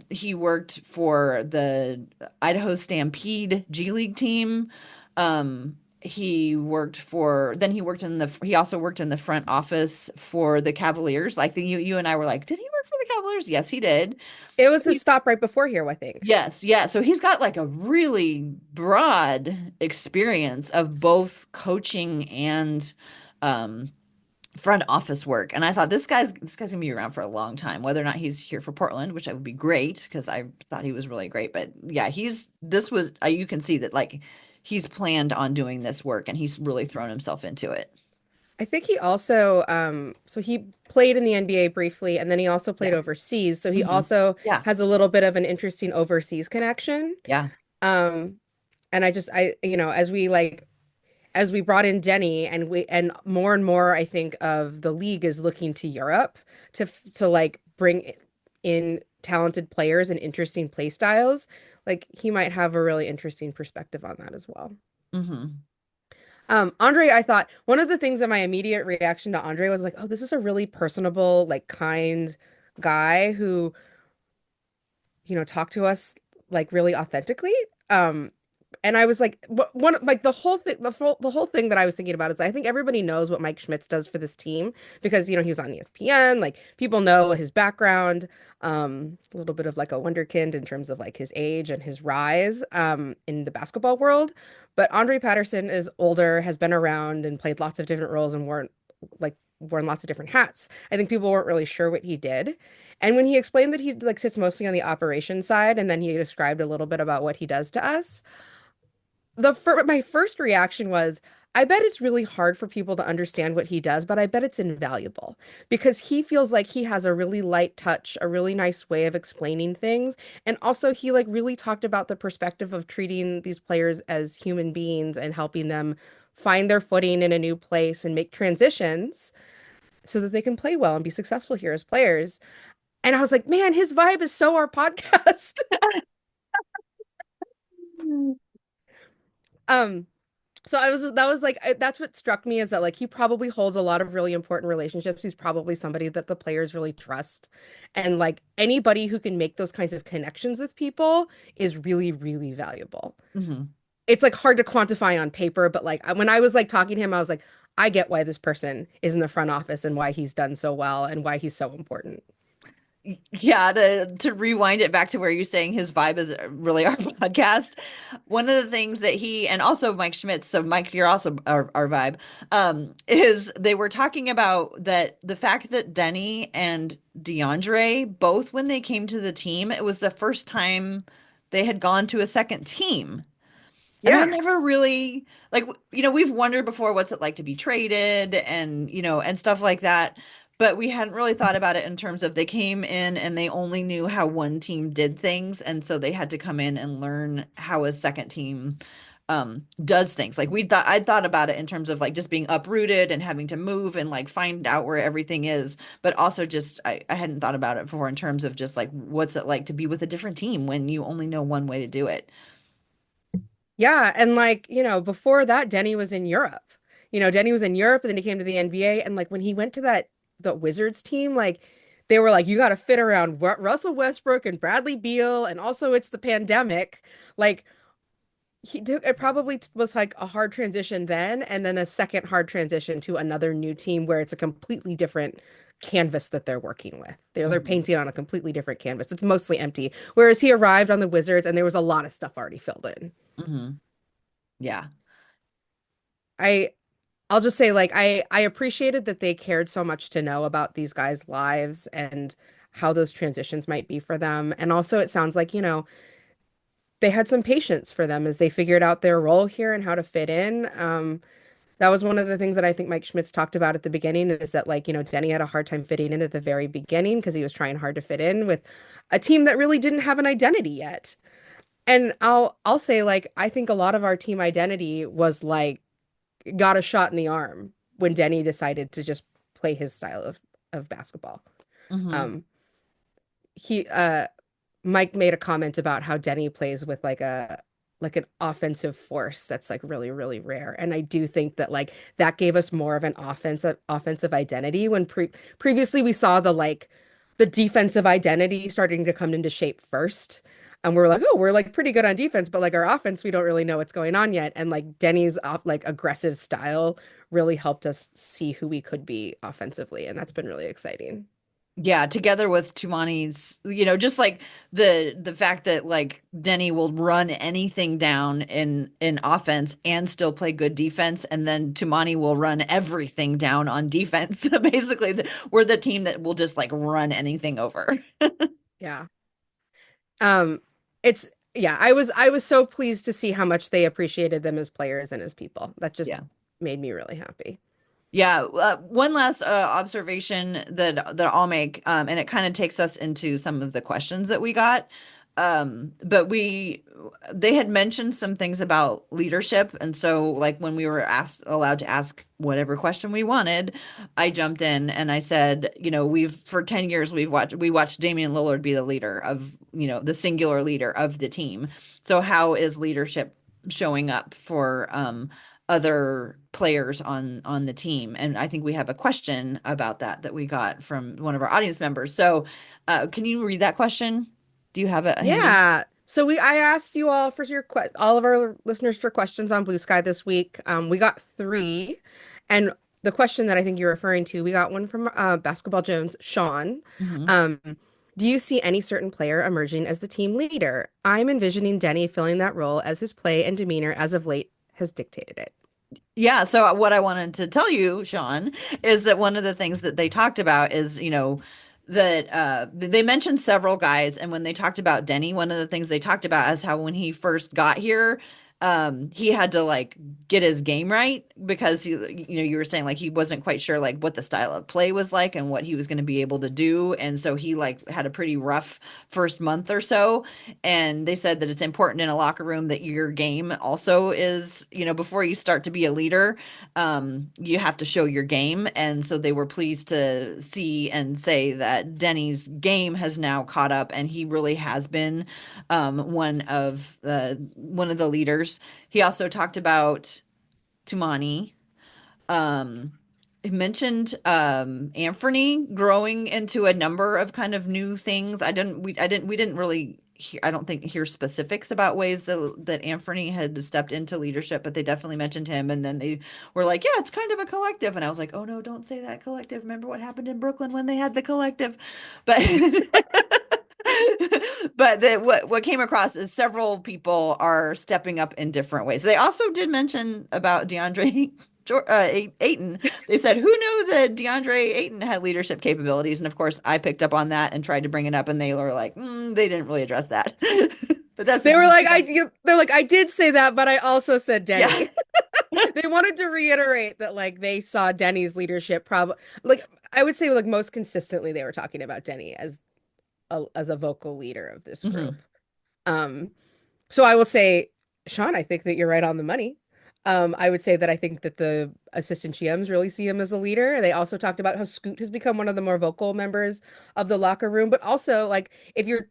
He worked for the Idaho Stampede G League team. He also worked in the front office for the Cavaliers. Like you and I were like, did he work for the Cavaliers? Yes, he did. It was the stop right before here, I think. Yes, yeah. So he's got like a really broad experience of both coaching and um front office work. And I thought this guy's gonna be around for a long time, whether or not he's here for Portland, which I would be great because I thought he was really great. But yeah, you can see that like he's planned on doing this work and he's really thrown himself into it. I think he also, so he played in the NBA briefly, and then he also played Yeah. overseas. So he Hmm. also Yeah. has a little bit of an interesting overseas connection. Yeah. Um, and as we brought in Deni, and more, I think of the league is looking to Europe to like bring in talented players and interesting play styles. Like he might have a really interesting perspective on that as well. Hmm. Andre, I thought one of the things that my immediate reaction to Andre was like, oh, this is a really personable, like kind guy who, talked to us like really authentically. Um, and I was like, one like the whole thing that I was thinking about is I think everybody knows what Mike Schmitz does for this team because he was on ESPN, like people know his background, a little bit of like a wonderkind in terms of like his age and his rise in the basketball world. But Andre Patterson is older, has been around and played lots of different roles and worn lots of different hats. I think people weren't really sure what he did. And when he explained that he like sits mostly on the operations side, and then he described a little bit about what he does to us, my first reaction was, I bet it's really hard for people to understand what he does, but I bet it's invaluable because he feels like he has a really light touch, a really nice way of explaining things. And also he like really talked about the perspective of treating these players as human beings and helping them find their footing in a new place and make transitions so that they can play well and be successful here as players. And I was like, man, his vibe is so our podcast. Um, So I was that was like that's what struck me is that like he probably holds a lot of really important relationships. He's probably somebody that the players really trust. And like anybody who can make those kinds of connections with people is really, really valuable. Hmm. It's like hard to quantify on paper, but like when I was like talking to him, I was like, I get why this person is in the front office and why he's done so well and why he's so important. Yeah, to rewind it back to where you're saying his vibe is really our podcast. One of the things that he and also Mike Schmitz, so Mike, you're also our vibe, is they were talking about that the fact that Denny and DeAndre both when they came to the team, it was the first time they had gone to a second team. And I Yeah. never really like we've wondered before what's it like to be traded and and stuff like that. but we hadn't really thought about it in terms of they came in and they only knew how one team did things, and so they had to come in and learn how a second team does things. Like I'd thought about it in terms of like just being uprooted and having to move and like find out where everything is, but also just I hadn't thought about it before in terms of just like what's it like to be with a different team when you only know one way to do it. Yeah, and like, before that, Denny was in Europe. Denny was in Europe and then he came to the NBA. And like when he went to the Wizards team, like they were like, you got to fit around Russell Westbrook and Bradley Beal. And also it's the pandemic. Like it probably was like a hard transition then, and then a second hard transition to another new team where it's a completely different canvas that they're working with. They're Hmm. painting on a completely different canvas. It's mostly empty. Whereas he arrived on the Wizards and there was a lot of stuff already filled in. Hmm. Yeah. I I'll just say like I appreciated that they cared so much to know about these guys' lives and how those transitions might be for them. And also it sounds like, they had some patience for them as they figured out their role here and how to fit in. That was one of the things that I think Mike Schmitz talked about at the beginning is that like, Denny had a hard time fitting in at the very beginning because he was trying hard to fit in with a team that really didn't have an identity yet. And I'll say like I think a lot of our team identity was like got a shot in the arm when Denny decided to just play his style of basketball. Hmm. Um, he Mike made a comment about how Denny plays with like an offensive force that's like really, really rare. And I do think that like that gave us more of an offensive identity when previously we saw the defensive identity starting to come into shape first. And we're like, oh, we're like pretty good on defense, but like our offense, we don't really know what's going on yet. And like Denny's like aggressive style really helped us see who we could be offensively. And that's been really exciting. Yeah, together with Tumani's, just like the fact that like Denny will run anything down in offense and still play good defense, and then Tumani will run everything down on defense. Basically, we're the team that will just like run anything over. Yeah. Um, it's yeah, I was so pleased to see how much they appreciated them as players and as people. That just Yeah. made me really happy. Yeah, one last observation that I'll make, and it kind of takes us into some of the questions that we got. But they had mentioned some things about leadership, and so like when we were allowed to ask whatever question we wanted, I jumped in and I said, we've for 10 years we watched Damian Lillard be the leader of, the singular leader of the team. So how is leadership showing up for other players on the team? And I think we have a question about that we got from one of our audience members. So, can you read that question? Do you have it handy? Yeah. So I asked you all for all of our listeners for questions on Blue Sky this week. We got three, and the question that I think you're referring to, we got one from Basketball Jones, Sean. Hmm. Um, do you see any certain player emerging as the team leader? I'm envisioning Denny filling that role as his play and demeanor as of late has dictated it. Yeah, so what I wanted to tell you, Sean, is that one of the things that they talked about is, that they mentioned several guys, and when they talked about Denny, one of the things they talked about is how when he first got here, he had to like get his game right because you were saying like he wasn't quite sure like what the style of play was like and what he was going to be able to do, and so he like had a pretty rough first month or so. And they said that it's important in a locker room that your game also is, before you start to be a leader, you have to show your game. And so they were pleased to see and say that Denny's game has now caught up, and he really has been one of the leaders. He also talked about Tumani. Um, he mentioned Anthony growing into a number of kind of new things. We didn't really I don't think hear specifics about ways that Anthony had stepped into leadership, but they definitely mentioned him. And then they were like, yeah, it's kind of a collective. And I was like, oh no, don't say that collective. Remember what happened in Brooklyn when they had the collective? But but what came across is several people are stepping up in different ways. They also did mention about DeAndre Ayton. They said, who knew that DeAndre Ayton had leadership capabilities? And of course, I picked up on that and tried to bring it up, and they were like, they didn't really address that. But that's They were like, they're like, I did say that, but I also said yeah. Denny. They wanted to reiterate that like they saw Denny's leadership probably like I would say like most consistently they were talking about Deni as a vocal leader of this Hmm. group. Um, so I will say, Sean, I think that you're right on the money. I would say that I think that the assistant GMs really see him as a leader. They also talked about how Scoot has become one of the more vocal members of the locker room, but also like if you're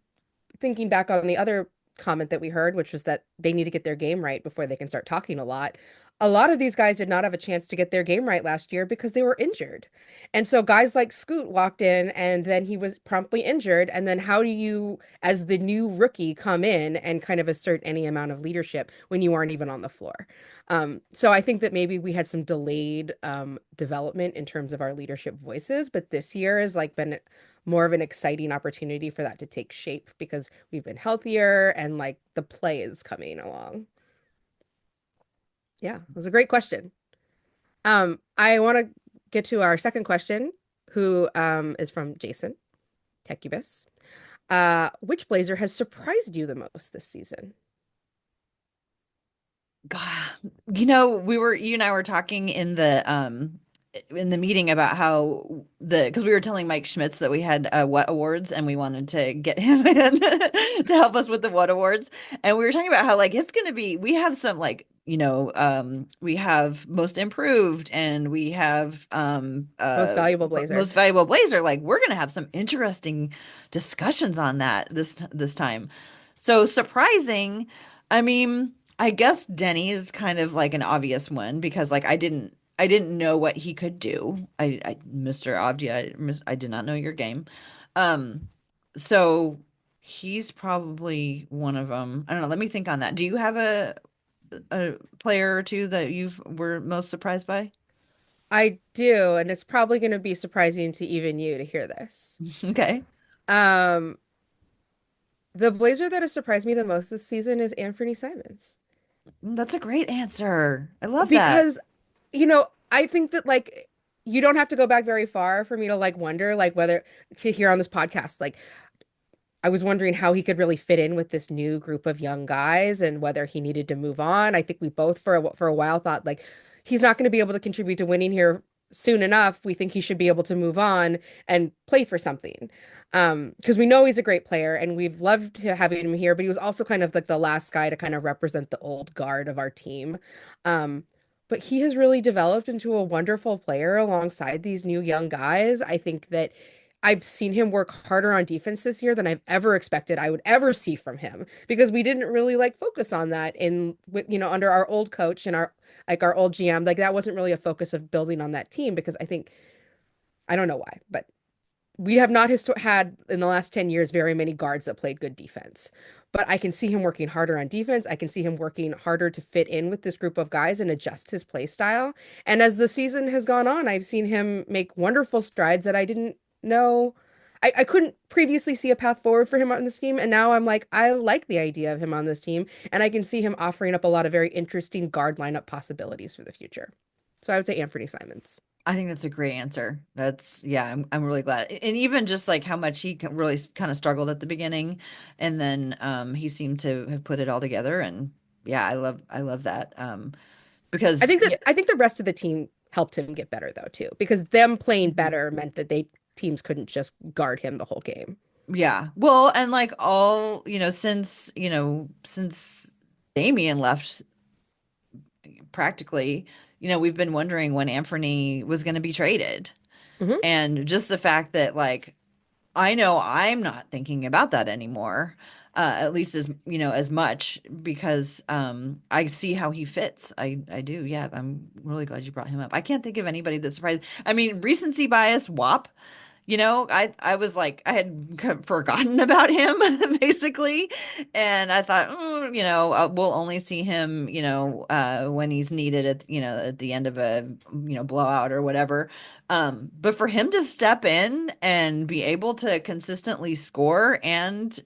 thinking back on the other comment that we heard, which was that they need to get their game right before they can start talking a lot. A lot of these guys did not have a chance to get their game right last year because they were injured. And so guys like Scoot walked in and then he was promptly injured. And then how do you, as the new rookie, come in and kind of assert any amount of leadership when you aren't even on the floor? So I think that maybe we had some delayed development in terms of our leadership voices, but this year has like been more of an exciting opportunity for that to take shape because we've been healthier and like the play is coming along. Yeah, it was a great question. I want to get to our second question, who is from Jason Techubus. Which Blazer has surprised you the most this season? God, you and I were talking in the meeting about how because we were telling Mike Schmitz that we had what awards and we wanted to get him in to help us with the what awards. And we were talking about how like it's gonna be we have some like we have most improved and we have Most valuable Blazer. most valuable blazer. Like we're gonna have some interesting discussions on that this time. So surprising. I mean, I guess Denny is kind of like an obvious one because like I didn't know what he could do. Mr. Avdija, I did not know your game. Um, so he's probably one of them. I don't know. Let me think on that. Do you have a player or two that you've were most surprised by? I do, and it's probably going to be surprising to even you to hear this. Okay. Um, the Blazer that has surprised me the most this season is Anthony Simons. That's a great answer. I love that. Because, I think that like you don't have to go back very far for me to like wonder like whether to hear on this podcast, like I was wondering how he could really fit in with this new group of young guys and whether he needed to move on. I think we both for a while thought like he's not going to be able to contribute to winning here soon enough. We think he should be able to move on and play for something. Because we know he's a great player and we've loved having him here, but he was also kind of like the last guy to kind of represent the old guard of our team. Um, but he has really developed into a wonderful player alongside these new young guys. I think that I've seen him work harder on defense this year than I've ever expected I would ever see from him because we didn't really like focus on that under our old coach and our old GM. Like that wasn't really a focus of building on that team because I don't know why, but we have not had in the last 10 years very many guards that played good defense. But I can see him working harder on defense. I can see him working harder to fit in with this group of guys and adjust his play style. And as the season has gone on, I've seen him make wonderful strides that I didn't know. I couldn't previously see a path forward for him on this team. And now I'm like, I like the idea of him on this team. And I can see him offering up a lot of very interesting guard lineup possibilities for the future. So I would say Anthony Simons. I think that's a great answer. Yeah, I'm really glad. And even just like how much really kind of struggled at the beginning and then he seemed to have put it all together and yeah, I love that. I Because think that I think the rest of the team helped him get better though too, because them playing better meant that they teams couldn't just guard him the whole game. yeah. Well, and like all, since Damien left practically, we've been wondering when Anthony was going to be traded. Hmm. And just the fact that like I know I'm not thinking about that anymore, at least as much because I see how he fits. I do. Yeah, I'm really glad you brought him up. I can't think of anybody that surprised. I mean, recency bias, WAP. I was like I had forgotten about him basically, and I thought, we'll only see him, when he's needed at the end of a blowout or whatever. But for him to step in and be able to consistently score and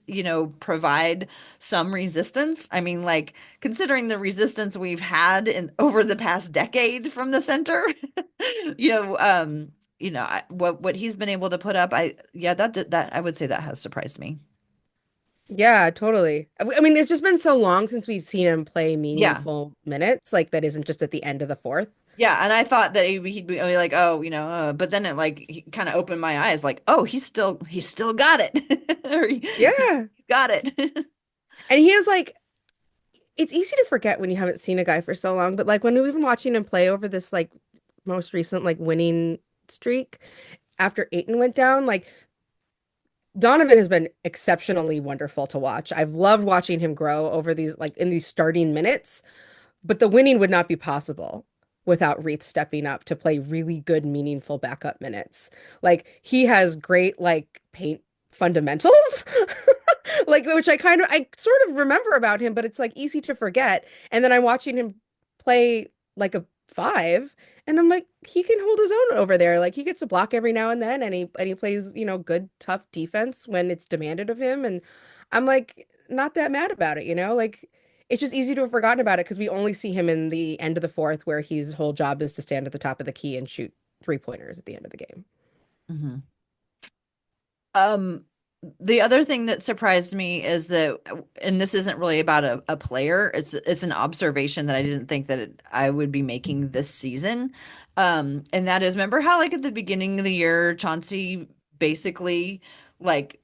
provide some resistance, I mean, like considering the resistance we've had in over the past decade from the center, you know, um what he's been able to put up, I yeah, that I would say that has surprised me. Yeah, totally. I mean, it's just been so long since we've seen him play Yeah. meaningful minutes, like that isn't just at the end of the fourth. Yeah, and I thought that he'd be like, oh, but then it like he kind of opened my eyes, like, oh, he's still got it, or he's Yeah. got it. And he is like, it's easy to forget when you haven't seen a guy for so long, but like when we've been watching him play over this like most recent like winning streak after Aiton went down, like Donovan has been exceptionally wonderful to watch. I've loved watching him grow over these like in these starting minutes, but the winning would not be possible without Reith stepping up to play really good, meaningful backup minutes. Like he has great like paint fundamentals, like which I sort of remember about him, but it's like easy to forget. And then I'm watching him play like a five, and I'm like, he can hold his own over there. Like he gets a block every now and then, and he plays, good, tough defense when it's demanded of him. And I'm like, not that mad about it, like it's just easy to have forgotten about it because we only see him in the end of the fourth where his whole job is to stand at the top of the key and shoot three-pointers at the end of the game. Mhm. Um, the other thing that surprised me is that, and this isn't really about a player, it's an observation that I didn't think that I would be making this season. And that is, remember how like at the beginning of the year, Chauncey basically like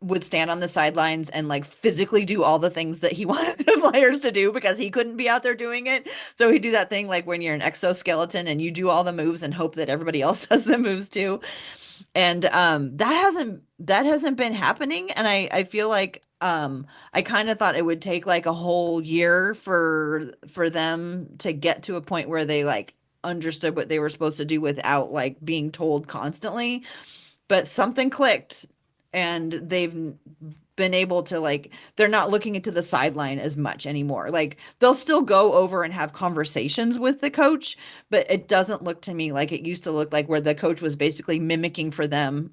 would stand on the sidelines and like physically do all the things that he wanted the players to do because he couldn't be out there doing it. So he'd do that thing like when you're an exoskeleton and you do all the moves and hope that everybody else does the moves too. And that hasn't been happening. And I feel like I kind of thought it would take like a whole year for them to get to a point where they like understood what they were supposed to do without like being told constantly, but something clicked and they've been able to like they're not looking into the sideline as much anymore. Like they'll still go over and have conversations with the coach, but it doesn't look to me like it used to look like where the coach was basically mimicking for them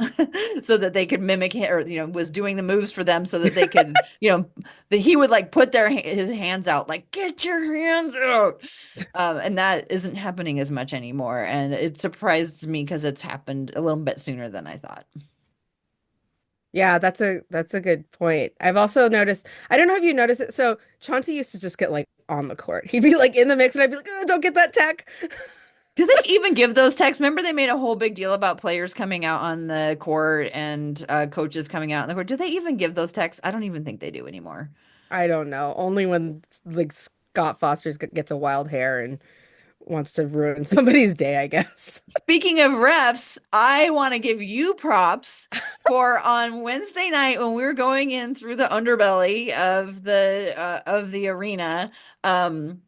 so that they could mimic him or was doing the moves for them so that they could, that he would like put his hands out like get your hands out. And that isn't happening as much anymore. And it surprised me because it's happened a little bit sooner than I thought. Yeah, that's a good point. I've also noticed, I don't know if you noticed it. So Chauncey used to just get like on the court. He'd be like in the mix and I'd be like, oh, don't get that tech. Do they even give those texts? Remember, they made a whole big deal about players coming out on the court and coaches coming out on the court. Do they even give those texts? I don't even think they do anymore. I don't know. Only when like Scott Foster's gets a wild hair and wants to ruin somebody's day, I guess. Speaking of refs, I want to give you props for on Wednesday night when we were going in through the underbelly of the arena. Um,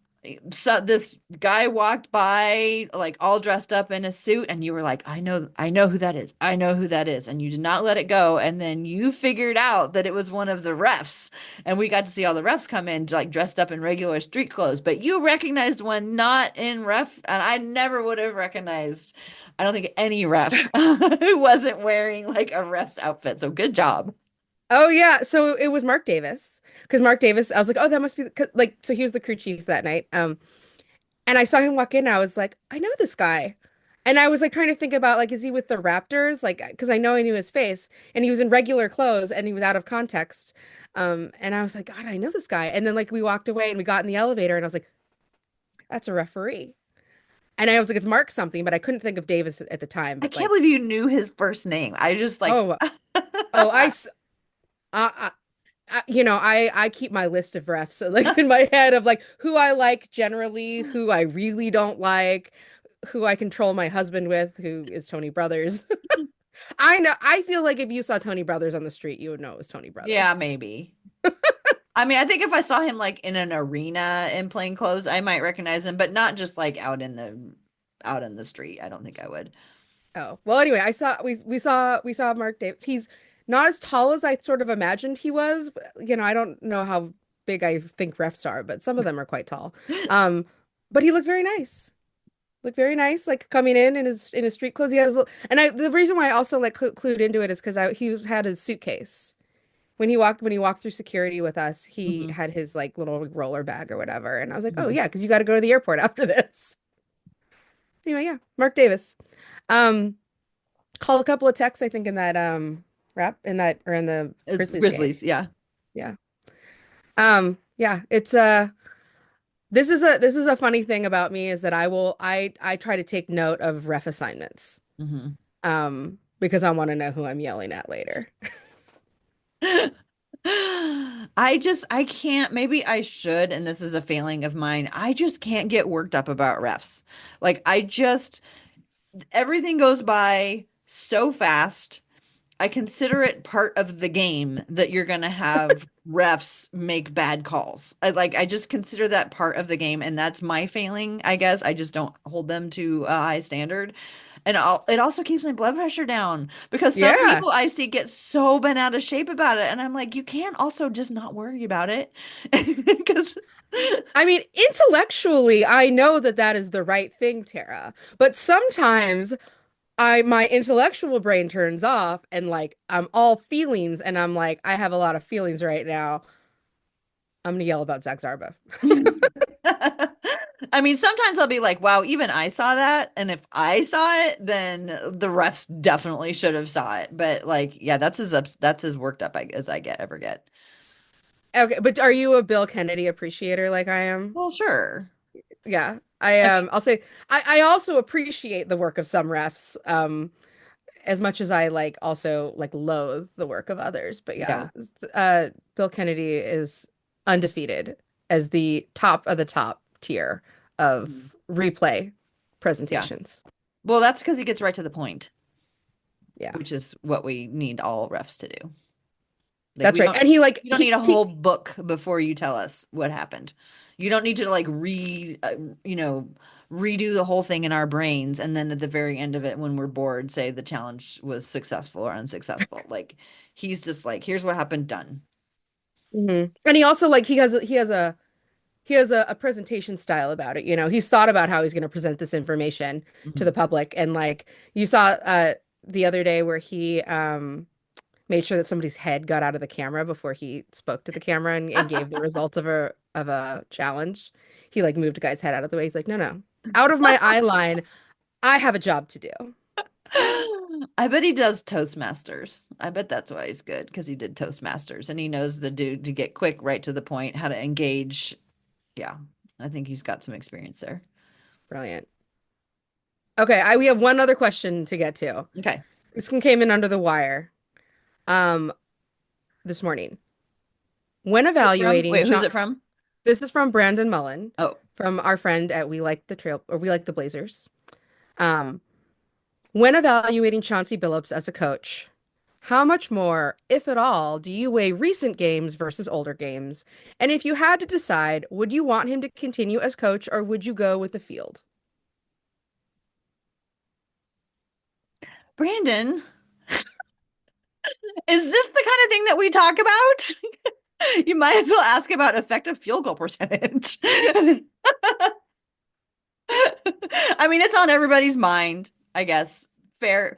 so this guy walked by like all dressed up in a suit, and you were like, I know who that is. I know who that is. And you did not let it go. And then you figured out that it was one of the refs. And we got to see all the refs come in like dressed up in regular street clothes, but you recognized one not in ref, and I never would have recognized. I don't think any ref who wasn't wearing like a ref's outfit. So good job. Oh yeah, so it was Mark Davis because Mark Davis. I was like, oh, that must be 'cause, like. So he was the crew chief that night. And I saw him walk in. And I was like, I know this guy, and I was like trying to think about like, is he with the Raptors? Like, because I know I knew his face, and he was in regular clothes, and he was out of context. And I was like, God, I know this guy. And then like we walked away and we got in the elevator, and I was like, that's a referee. And I was like, it's Mark something, but I couldn't think of Davis at the time. I But can't like, believe you knew his first name. I just like oh, oh, I, I keep my list of refs so like in my head of like who I like generally, who I really don't like, who I control my husband with, who is Tony Brothers. I know. I feel like if you saw Tony Brothers on the street, you would know it was Tony yeah, Brothers. maybe. I mean, I think if I saw him like in an arena in plain clothes, I might recognize him, but not just like out in the street. I don't think I would. Oh, well, anyway, we saw Mark Davis. He's not as tall as I sort of imagined he was. I don't know how big I think refs are, but some of them are quite tall. Um, but he looked very nice. Looked very nice, like coming in his street clothes. He had his little, and the reason why I also like clued into it is because had his suitcase when he walked through security with us. He Hmm. had his like little roller bag or whatever, and I was like, oh yeah, because you got to go to the airport after this. Anyway, yeah, Mark Davis. Um, called a couple of texts, I think, in that rap in that or in the Grizzlies game. Grizzlies, yeah. Yeah. Yeah, it's this is a funny thing about me is that I try to take note of ref assignments. Hmm. Because I want to know who I'm yelling at later. I can't, maybe I should, and this is a failing of mine. I just can't get worked up about refs. Like, everything goes by so fast. I consider it part of the game that you're going to have refs make bad calls. I just consider that part of the game, and that's my failing, I guess. I just don't hold them to a high standard. And it also keeps my blood pressure down because some Yeah. people I see get so bent out of shape about it. And I'm like, you can't also just not worry about it. Because I mean, intellectually, I know that that is the right thing, Tara. But sometimes my intellectual brain turns off and like I'm all feelings and I'm like, I have a lot of feelings right now. I'm gonna yell about Zach Zarba. I mean, sometimes I'll be like, wow, even I saw that. And if I saw it, then the refs definitely should have saw it. But like, yeah, that's as worked up as I ever get. Okay, but are you a Bill Kennedy appreciator like I am? Well, sure. Yeah. I mean, I'll say I also appreciate the work of some refs, as much as I like also like loathe the work of others. But yeah, yeah. Bill Kennedy is undefeated as the top of the top tier Mhm. of replay Yeah. presentations. Well, that's because he gets right to the point, Yeah, which is what we need all refs to do. Like that's right. And he like you don't need a whole he book before you tell us what happened. You don't need to like you know, redo the whole thing in our brains and then at the very end of it when we're bored say the challenge was successful or unsuccessful. Like he's just like, here's what happened, done. and he also like he has a presentation style about it. You know, he's thought about how he's going to present this information to Mhm. the public. And like you saw the other day where he made sure that somebody's head got out of the camera before he spoke to the camera and gave the results of a challenge. He like moved a guy's head out of the way. He's like, no, no, out of my eye line. I have a job to do. I bet he does Toastmasters. I bet that's why he's good because he did Toastmasters and he knows the dude to get quick, right to the point, how to engage. Yeah, I think he's got some experience there. Brilliant. Okay, we have one other question to get to. Okay. This one came in under the wire um this morning. When Who's it from? evaluating Wait, who's it from? this is from Brandon Mullen, Oh, from our friend at We Like the Blazers. Um, when evaluating Chauncey Billups as a coach, how much more, if at all, do you weigh recent games versus older games? And if you had to decide, would you want him to continue as coach or would you go with the field? Brandon, is this the kind of thing that we talk about? You might as well ask about effective field goal percentage. I mean, it's on everybody's mind, I guess. Fair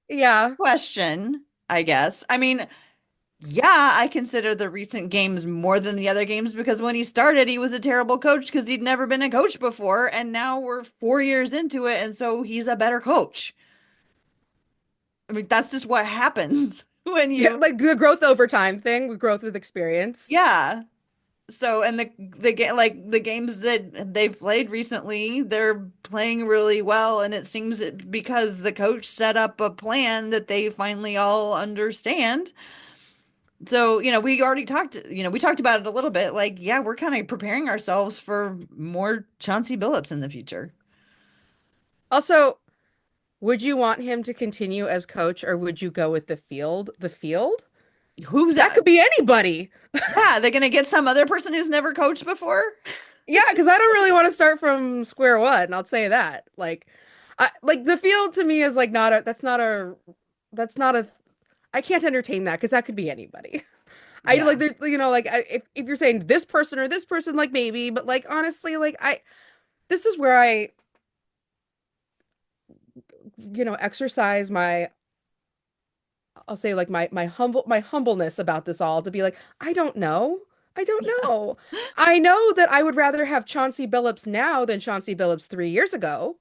Yeah. question, I guess. I mean, yeah, I consider the recent games more than the other games because when he started, he was a terrible coach because he'd never been a coach before. And now we're 4 years into it. And so he's a better coach. I mean, that's just what happens when Yeah, you, like the growth over time thing, growth with experience. yeah. So, and the games that they've played recently, they're playing really well. And it seems that because the coach set up a plan that they finally all understand. So, we already we talked about it a little bit. Like, yeah, we're kind of preparing ourselves for more Chauncey Billups in the future. Also, would you want him to continue as coach or would you go with the field? The field? Who's That that? could be anybody. Yeah, they're gonna get some other person who's never coached before. Yeah, because I don't really want to start from square one. I'll say that. Like the field to me is like not a. That's not a. I can't entertain that because that could be anybody. I Yeah. like there. You know, like if you're saying this person or this person, like maybe, but like honestly, like this is where I exercise my. I'll say like my humbleness about this all to be like I don't know. I don't know. I know that I would rather have Chauncey Billups now than Chauncey Billups 3 years ago,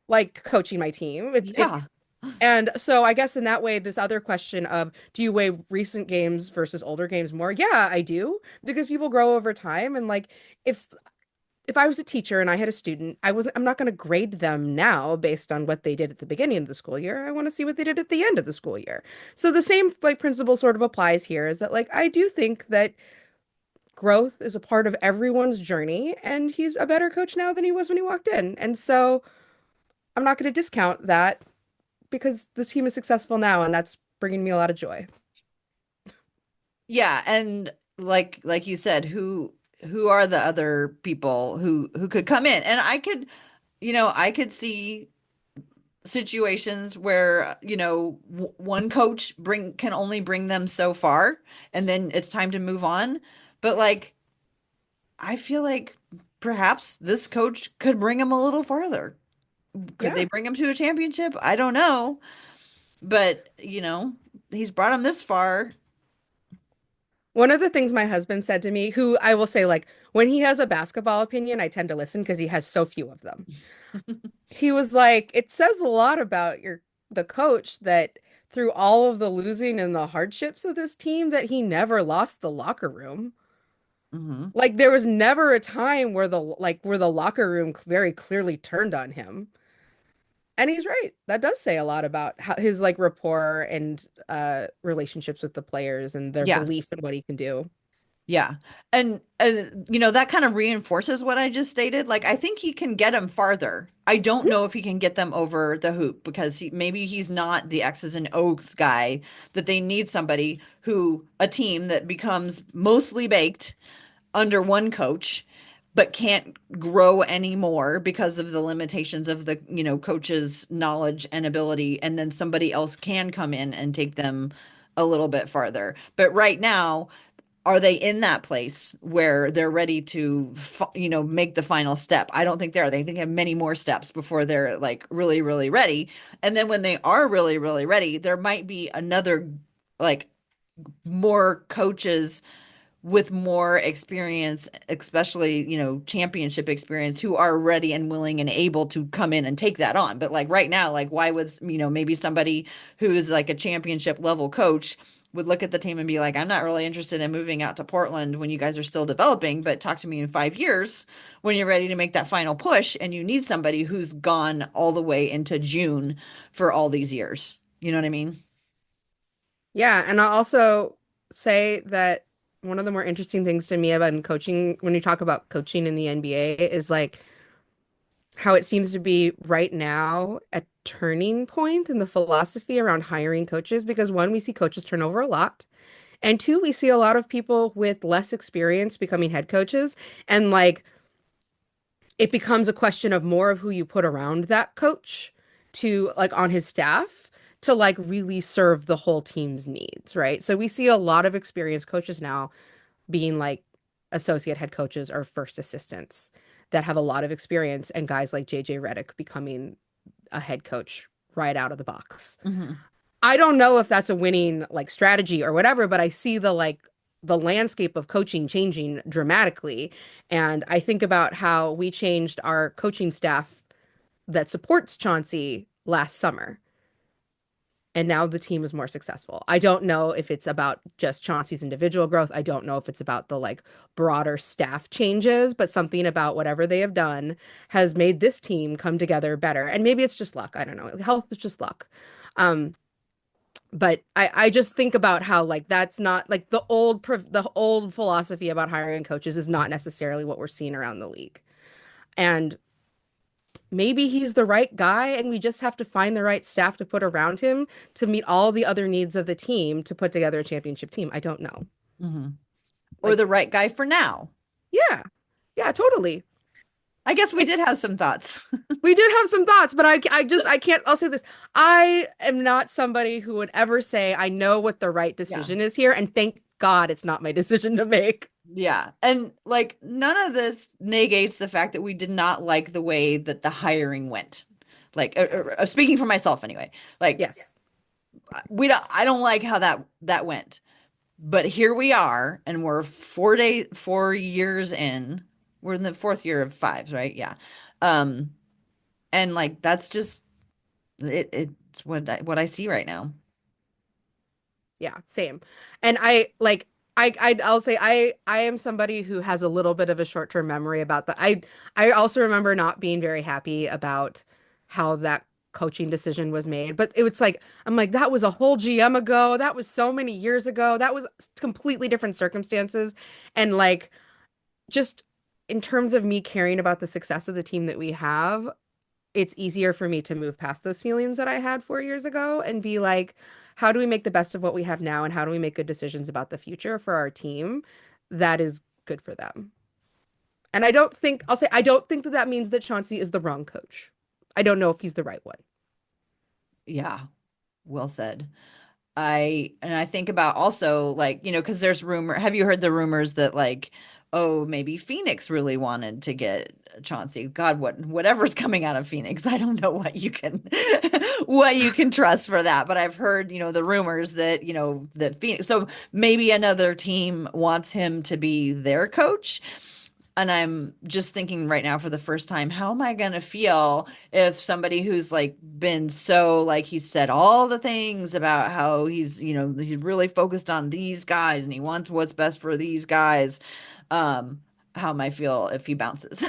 like coaching my team. If Yeah. And so I guess in that way, this other question of do you weigh recent games versus older games more? Yeah, I do, because people grow over time. And like if if I was a teacher and I had a student, I'm not going to grade them now based on what they did at the beginning of the school year. I want to see what they did at the end of the school year. So the same like principle sort of applies here is that like I do think that growth is a part of everyone's journey and he's a better coach now than he was when he walked in. And so I'm not going to discount that because this team is successful now and that's bringing me a lot of joy. Yeah, and like you said, who are the other people who could come in? And I could, I could see situations where, one coach bring can only bring them so far and then it's time to move on. But like I feel like perhaps this coach could bring him a little farther. Could Yeah. they bring him to a championship? I don't know. But, he's brought him this far. One of the things my husband said to me, who I will say, like, when he has a basketball opinion, I tend to listen because he has so few of them. He was like, it says a lot about the coach that through all of the losing and the hardships of this team that he never lost the locker room. Hmm. Like there was never a time where the locker room very clearly turned on him. And he's right. That does say a lot about how his like rapport and relationships with the players and their Yeah. belief in what he can do. Yeah. And, that kind of reinforces what I just stated. Like, I think he can get them farther. I don't know if he can get them over the hoop because maybe he's not the X's and O's guy that they need somebody a team that becomes mostly baked under one coach, but can't grow anymore because of the limitations of the, coach's knowledge and ability. And then somebody else can come in and take them a little bit farther. But right now, are they in that place where they're ready to, make the final step? I don't think they are. They think they have many more steps before they're like really, really ready. And then when they are really, really ready, there might be another, like, more coaches with more experience, especially, championship experience, who are ready and willing and able to come in and take that on. But like right now, like why would, maybe somebody who's like a championship level coach would look at the team and be like, I'm not really interested in moving out to Portland when you guys are still developing, but talk to me in 5 years when you're ready to make that final push and you need somebody who's gone all the way into June for all these years. You know what I mean? Yeah, and I'll also say that one of the more interesting things to me about coaching, when you talk about coaching in the NBA, is like how it seems to be right now a turning point in the philosophy around hiring coaches. Because one, we see coaches turn over a lot, and two, we see a lot of people with less experience becoming head coaches, and like it becomes a question of more of who you put around that coach to like on his staff to like really serve the whole team's needs, right? So we see a lot of experienced coaches now being like associate head coaches or first assistants that have a lot of experience and guys like JJ Redick becoming a head coach right out of the box. Hmm. I don't know if that's a winning like strategy or whatever, but I see the landscape of coaching changing dramatically. And I think about how we changed our coaching staff that supports Chauncey last summer. And now the team is more successful. I don't know if it's about just Chauncey's individual growth. I don't know if it's about the like broader staff changes, but something about whatever they have done has made this team come together better. And maybe it's just luck. I don't know. Health is just luck. Um, but I just think about how like that's not like the old philosophy about hiring coaches is not necessarily what we're seeing around the league. And maybe he's the right guy and we just have to find the right staff to put around him to meet all the other needs of the team to put together a championship team. I don't know. Hmm. Or Like, the right guy for now. yeah. Yeah, totally. I guess we It's did have some thoughts. we did have some thoughts, but I can't I'll say this. I am not somebody who would ever say I know what the right Yeah. decision is here and thank God it's not my decision to make. Yeah. And like none of this negates the fact that we did not like the way that the hiring went. Like Yes. speaking for myself anyway. Like Yes. I don't like how that went. But here we are and we're 4 years in. We're in the fourth year of fives, right? Yeah. Um and like that's just It's what I see right now. Yeah, same. And I'll say I am somebody who has a little bit of a short-term memory about that. I also remember not being very happy about how that coaching decision was made. But it was like I'm like that was a whole GM ago. That was so many years ago. That was completely different circumstances. And like just in terms of me caring about the success of the team that we have, it's easier for me to move past those feelings that I had 4 years ago and be like, how do we make the best of what we have now? And how do we make good decisions about the future for our team that is good for them? And I'll say, I don't think that that means that Chauncey is the wrong coach. I don't know if he's the right one. Yeah, well said. I think about also like, because there's have you heard the rumors that like, oh, maybe Phoenix really wanted to get Chauncey. God, whatever's coming out of Phoenix, I don't know what you can what you can trust for that. But I've heard, the rumors that, that Phoenix, so maybe another team wants him to be their coach. And I'm just thinking right now for the first time, how am I going to feel if somebody who's like been so like he said all the things about how he's really focused on these guys and he wants what's best for these guys. Um, how am I feel if he bounces?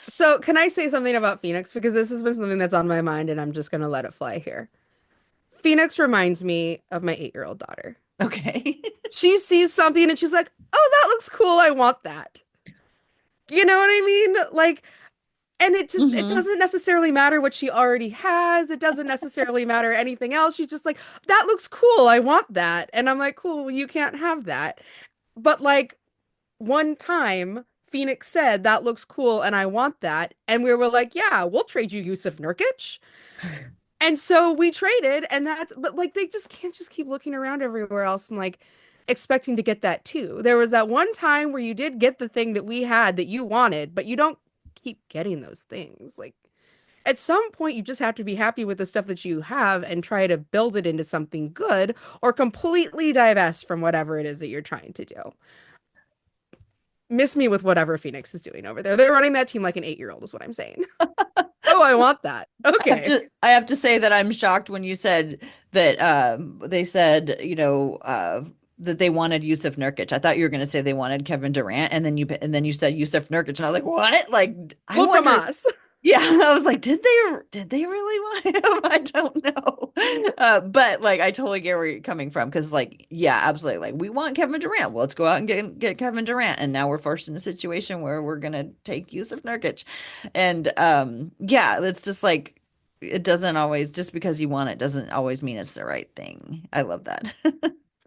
So, can I say something about Phoenix? Because this has been something that's on my mind and I'm just going to let it fly here. Phoenix reminds me of my 8-year-old daughter. Okay. She sees something and she's like, oh, that looks cool. I want that. You know what I mean? Like, and it Hmm. doesn't necessarily matter what she already has. It doesn't necessarily matter anything else. She's just like, that looks cool. I want that. And I'm like, cool, well, you can't have that. But like one time, Phoenix said, that looks cool and I want that. And we were like, yeah, we'll trade you Yusuf Nurkic. And so we traded, and but like they just can't just keep looking around everywhere else and like expecting to get that too. There was that one time where you did get the thing that we had that you wanted, but you don't keep getting those things. Like at some point, you just have to be happy with the stuff that you have and try to build it into something good or completely divest from whatever it is that you're trying to do. Miss me with whatever Phoenix is doing over there. They're running that team like an 8-year-old, is what I'm saying. Oh, I want that. Okay. I have to say that I'm shocked when you said that they said, that they wanted Yusuf Nurkic. I thought you were going to say they wanted Kevin Durant and then you said Yusuf Nurkic and I was like, "What?" Like I Well, from wonder. us. Yeah, I was like, did they really want him? I don't know. But like I totally get where you're coming from because like yeah, absolutely. Like we want Kevin Durant. Well, let's go out and get Kevin Durant. And now we're forced in a situation where we're gonna take Yusuf Nurkic. And yeah, it's just like it doesn't always just because you want it doesn't always mean it's the right thing. I love that.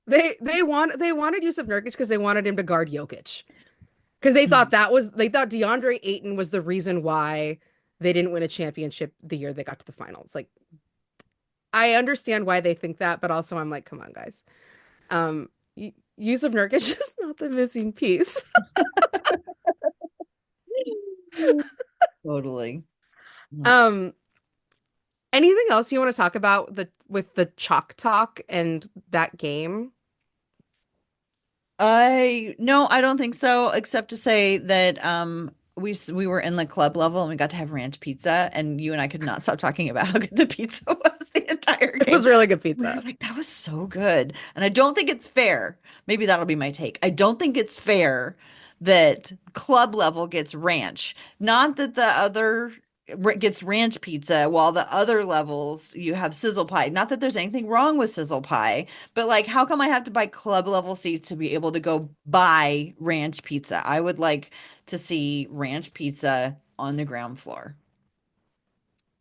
They wanted Yusuf Nurkic because they wanted him to guard Jokic. Because they thought DeAndre Ayton was the reason why they didn't win a championship the year they got to the finals. Like I understand why they think that, but also I'm like, come on, guys. Yusuf Nurkic is not the missing piece. Totally. Um, anything else you want to talk about with the chalk talk and that game? I no, I don't think so, except to say that we were in the club level and we got to have ranch pizza and you and I could not stop talking about how good the pizza was the entire It game. was really good We were pizza. like, that was so good. And I don't think it's fair. Maybe that'll be my take. I don't think it's fair that club level gets ranch. Not that the other gets ranch pizza while the other levels you have sizzle pie. Not that there's anything wrong with sizzle pie, but like how come I have to buy club level seats to be able to go buy ranch pizza? I would like to see ranch pizza on the ground floor.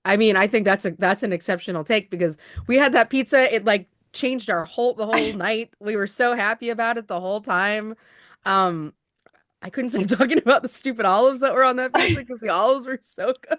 I mean, I think that's an exceptional take because we had that pizza. It like changed the whole night. We were so happy about it the whole time. Um, I couldn't stop talking about the stupid olives that were on that pizza because the olives were so good.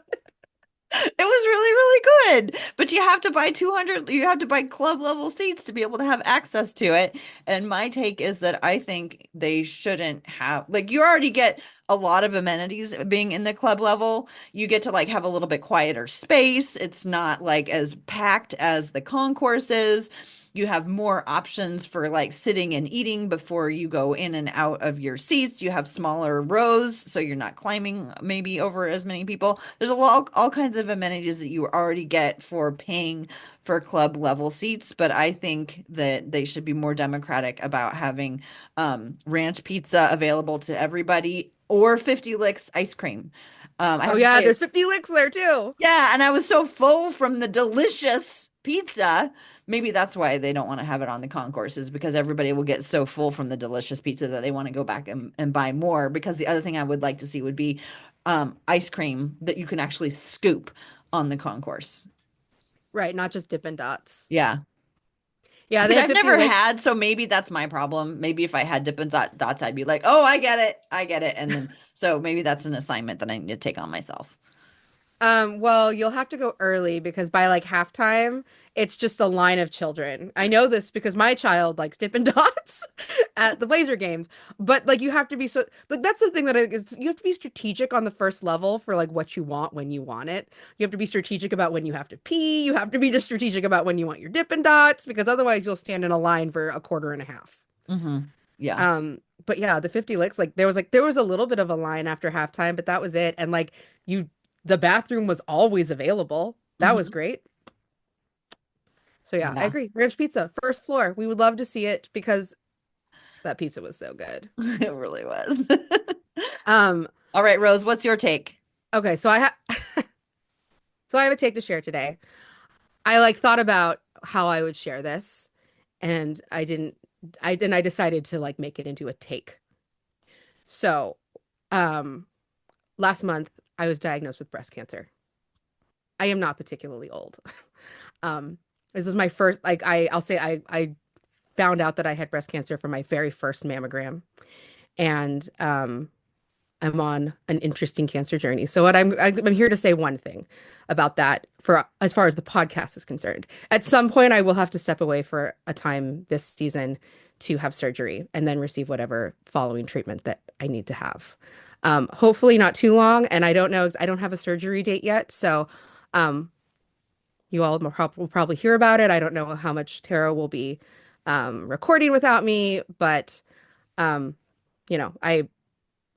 It was really, really good. But you have to buy club level seats to be able to have access to it. And my take is that I think they shouldn't have, like, you already get a lot of amenities being in the club level. You get to like have a little bit quieter space. It's not like as packed as the concourse is. You have more options for like sitting and eating before you go in and out of your seats. You have smaller rows, so you're not climbing maybe over as many people. There's a lot, all kinds of amenities that you already get for paying for club level seats, but I think that they should be more democratic about having ranch pizza available to everybody or 50 licks ice cream. I Oh have to yeah, say, there's 50 licks there too. yeah, and I was so full from the delicious pizza. Maybe that's why they don't want to have it on the concourse, is because everybody will get so full from the delicious pizza that they want to go back and buy more. Because the other thing I would like to see would be ice cream that you can actually scoop on the concourse. Right, not just Dippin' Dots. Yeah. Yeah, they Which have I've 50 never licks. had, so maybe that's my problem. Maybe if I had Dippin' Dots, I'd be like, "Oh, I get it, I get it," and then so maybe that's an assignment that I need to take on myself. Well, you'll have to go early because by like halftime, it's just a line of children. I know this because my child likes Dippin' Dots at the Blazer games. But like you have to be so like that's the thing that you have to be strategic on the first level for like what you want when you want it. You have to be strategic about when you have to pee. You have to be just strategic about when you want your Dippin' Dots because otherwise you'll stand in a line for a quarter and a half. Yeah. But yeah, the 50 licks, like there was a little bit of a line after halftime, but that was it. And like you the bathroom was always available. That was hmm great. So yeah, I Yeah. agree. Ranch pizza, first floor. We would love to see it because that pizza was so good. It really was. Um, All right, Rose, what's your take? okay, so I have a take to share today. I like thought about how I would share this, and I decided to like make it into a take. So, um, last month I was diagnosed with breast cancer. I am not particularly old. This is my first, like I'll say I found out that I had breast cancer from my very first mammogram. And I'm on an interesting cancer journey. So I'm here to say one thing about that for as far as the podcast is concerned. At some point I will have to step away for a time this season to have surgery and then receive whatever following treatment that I need to have. Hopefully not too long. And I don't know, I don't have a surgery date yet. So um, you all will probably hear about it. I don't know how much Tara will be recording without me, but um, you know,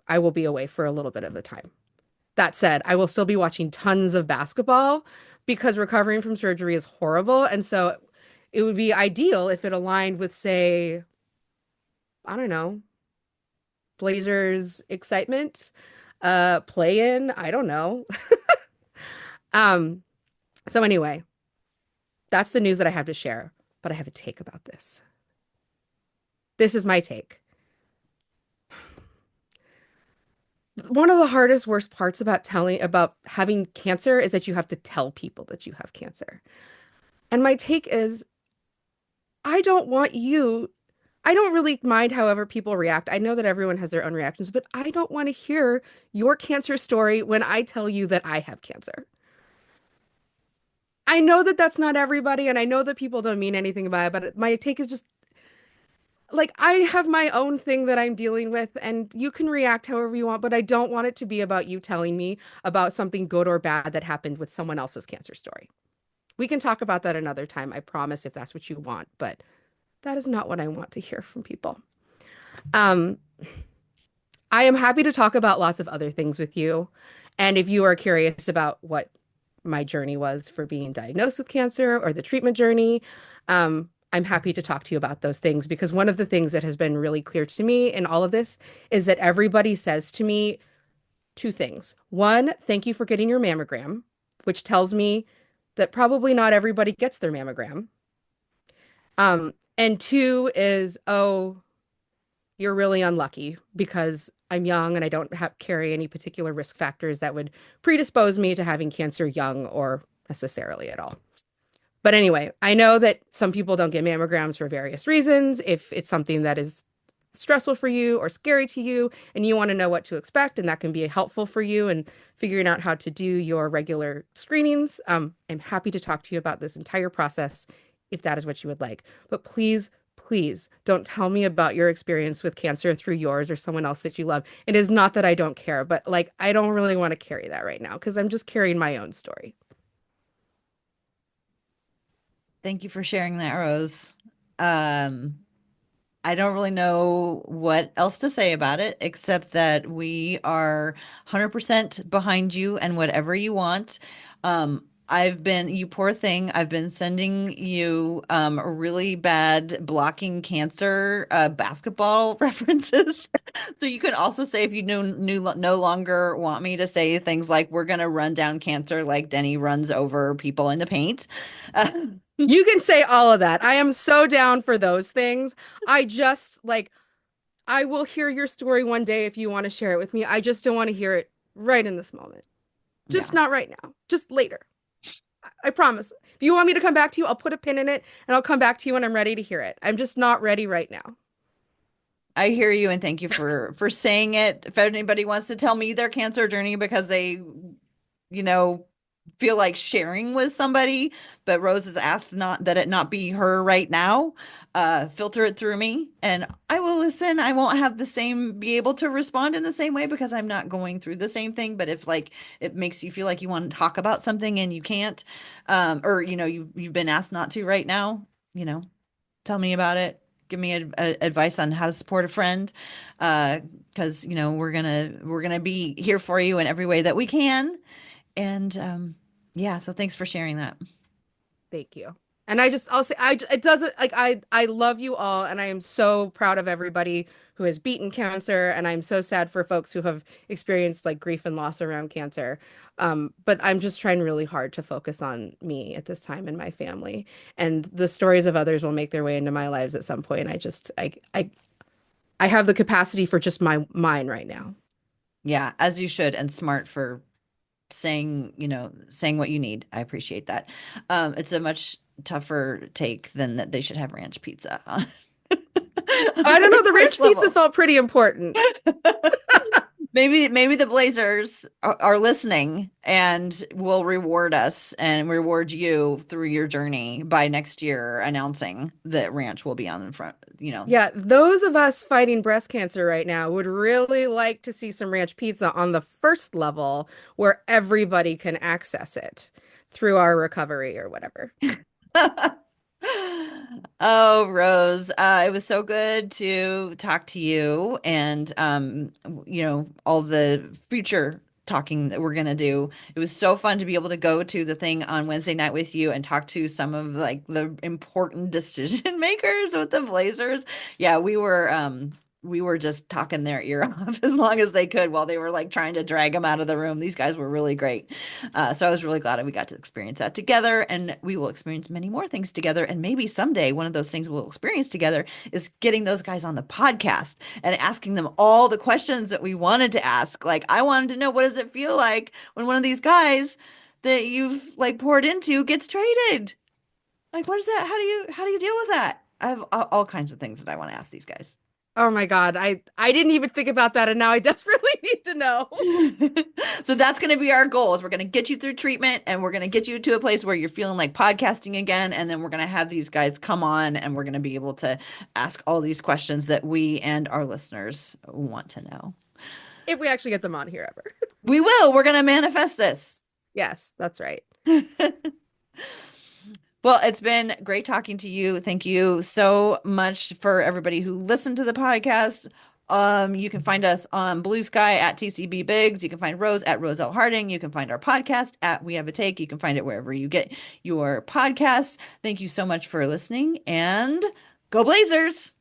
I will be away for a little bit of the time. That said, I will still be watching tons of basketball because recovering from surgery is horrible, and so it would be ideal if it aligned with, say, I don't know, Blazers excitement, play in. I don't know. Um, so anyway, that's the news that I have to share, but I have a take about this. This is my take. One of the hardest, worst parts about having cancer is that you have to tell people that you have cancer. And my take is, I don't want you, I don't really mind however people react. I know that everyone has their own reactions, but I don't want to hear your cancer story when I tell you that I have cancer. I know that that's not everybody, and I know that people don't mean anything by it, but my take is just like I have my own thing that I'm dealing with, and you can react however you want, but I don't want it to be about you telling me about something good or bad that happened with someone else's cancer story. We can talk about that another time, I promise, if that's what you want, but that is not what I want to hear from people. Um, I am happy to talk about lots of other things with you. And if you are curious about what my journey was for being diagnosed with cancer or the treatment journey, I'm happy to talk to you about those things because one of the things that has been really clear to me in all of this is that everybody says to me two things. One, thank you for getting your mammogram, which tells me that probably not everybody gets their mammogram. And two is, oh, you're really unlucky because I'm young and I don't carry any particular risk factors that would predispose me to having cancer young or necessarily at all. But anyway, I know that some people don't get mammograms for various reasons. If it's something that is stressful for you or scary to you and you want to know what to expect and that can be helpful for you in figuring out how to do your regular screenings, I'm happy to talk to you about this entire process if that is what you would like. But please, please don't tell me about your experience with cancer through yours or someone else that you love. It is not that I don't care, but like I don't really want to carry that right now because I'm just carrying my own story. Thank you for sharing that, Rose. Um, I don't really know what else to say about it except that we are 100% behind you and whatever you want. You poor thing, I've been sending you really bad blocking cancer basketball references. So you could also say if you no longer want me to say things like we're gonna run down cancer like Deni runs over people in the paint. Uh, You can say all of that. I am so down for those things. I just like I will hear your story one day if you want to share it with me. I just don't want to hear it right in this moment. Just yeah. not right now. Just later. I promise. If you want me to come back to you, I'll put a pin in it and I'll come back to you when I'm ready to hear it. I'm just not ready right now. I hear you and thank you for saying it. If anybody wants to tell me their cancer journey because they, you know, feel like sharing with somebody, but Rose has asked not that it not be her right now, filter it through me and I will listen. I won't have the same be able to respond in the same way because I'm not going through the same thing. But if like it makes you feel like you want to talk about something and you can't, or you've been asked not to right now, you know, tell me about it. Give me advice on how to support a friend, because we're gonna be here for you in every way that we can. And yeah, so thanks for sharing that. Thank you. And I'll say, it doesn't like I love you all, and I am so proud of everybody who has beaten cancer, and I'm so sad for folks who have experienced like grief and loss around cancer. But I'm just trying really hard to focus on me at this time and my family, and the stories of others will make their way into my lives at some point. I have the capacity for just my mine right now. Yeah, as you should, and smart for saying what you need. I appreciate that. It's a much tougher take than that they should have ranch pizza on, on I don't their know, the first ranch pizza level. felt pretty important. Maybe the Blazers are listening and will reward us and reward you through your journey by next year announcing that ranch will be on the front, Yeah, those of us fighting breast cancer right now would really like to see some ranch pizza on the first level where everybody can access it through our recovery or whatever. Oh, Rose, it was so good to talk to you and all the future talking that we're gonna do. It was so fun to be able to go to the thing on Wednesday night with you and talk to some of like the important decision makers with the Blazers. Yeah, we were just talking their ear off as long as they could while they were like trying to drag them out of the room. These guys were really great. So I was really glad that we got to experience that together, and we will experience many more things together. And maybe someday one of those things we'll experience together is getting those guys on the podcast and asking them all the questions that we wanted to ask. Like, I wanted to know, what does it feel like when one of these guys that you've like poured into gets traded? Like, what is that? How do you deal with that? I have all kinds of things that I want to ask these guys. Oh my God, I didn't even think about that and now I desperately need to know. So that's going to be our goal is we're going to get you through treatment and we're going to get you to a place where you're feeling like podcasting again. And then we're going to have these guys come on and we're going to be able to ask all these questions that we and our listeners want to know. If we actually get them on here ever. We will. We're going to manifest this. Yes, that's right. Well, it's been great talking to you. Thank you so much for everybody who listened to the podcast. You can find us on Blue Sky at TCB Biggs. You can find Rose at Roselle Harding. You can find our podcast at We Have a Take. You can find it wherever you get your podcasts. Thank you so much for listening and go Blazers.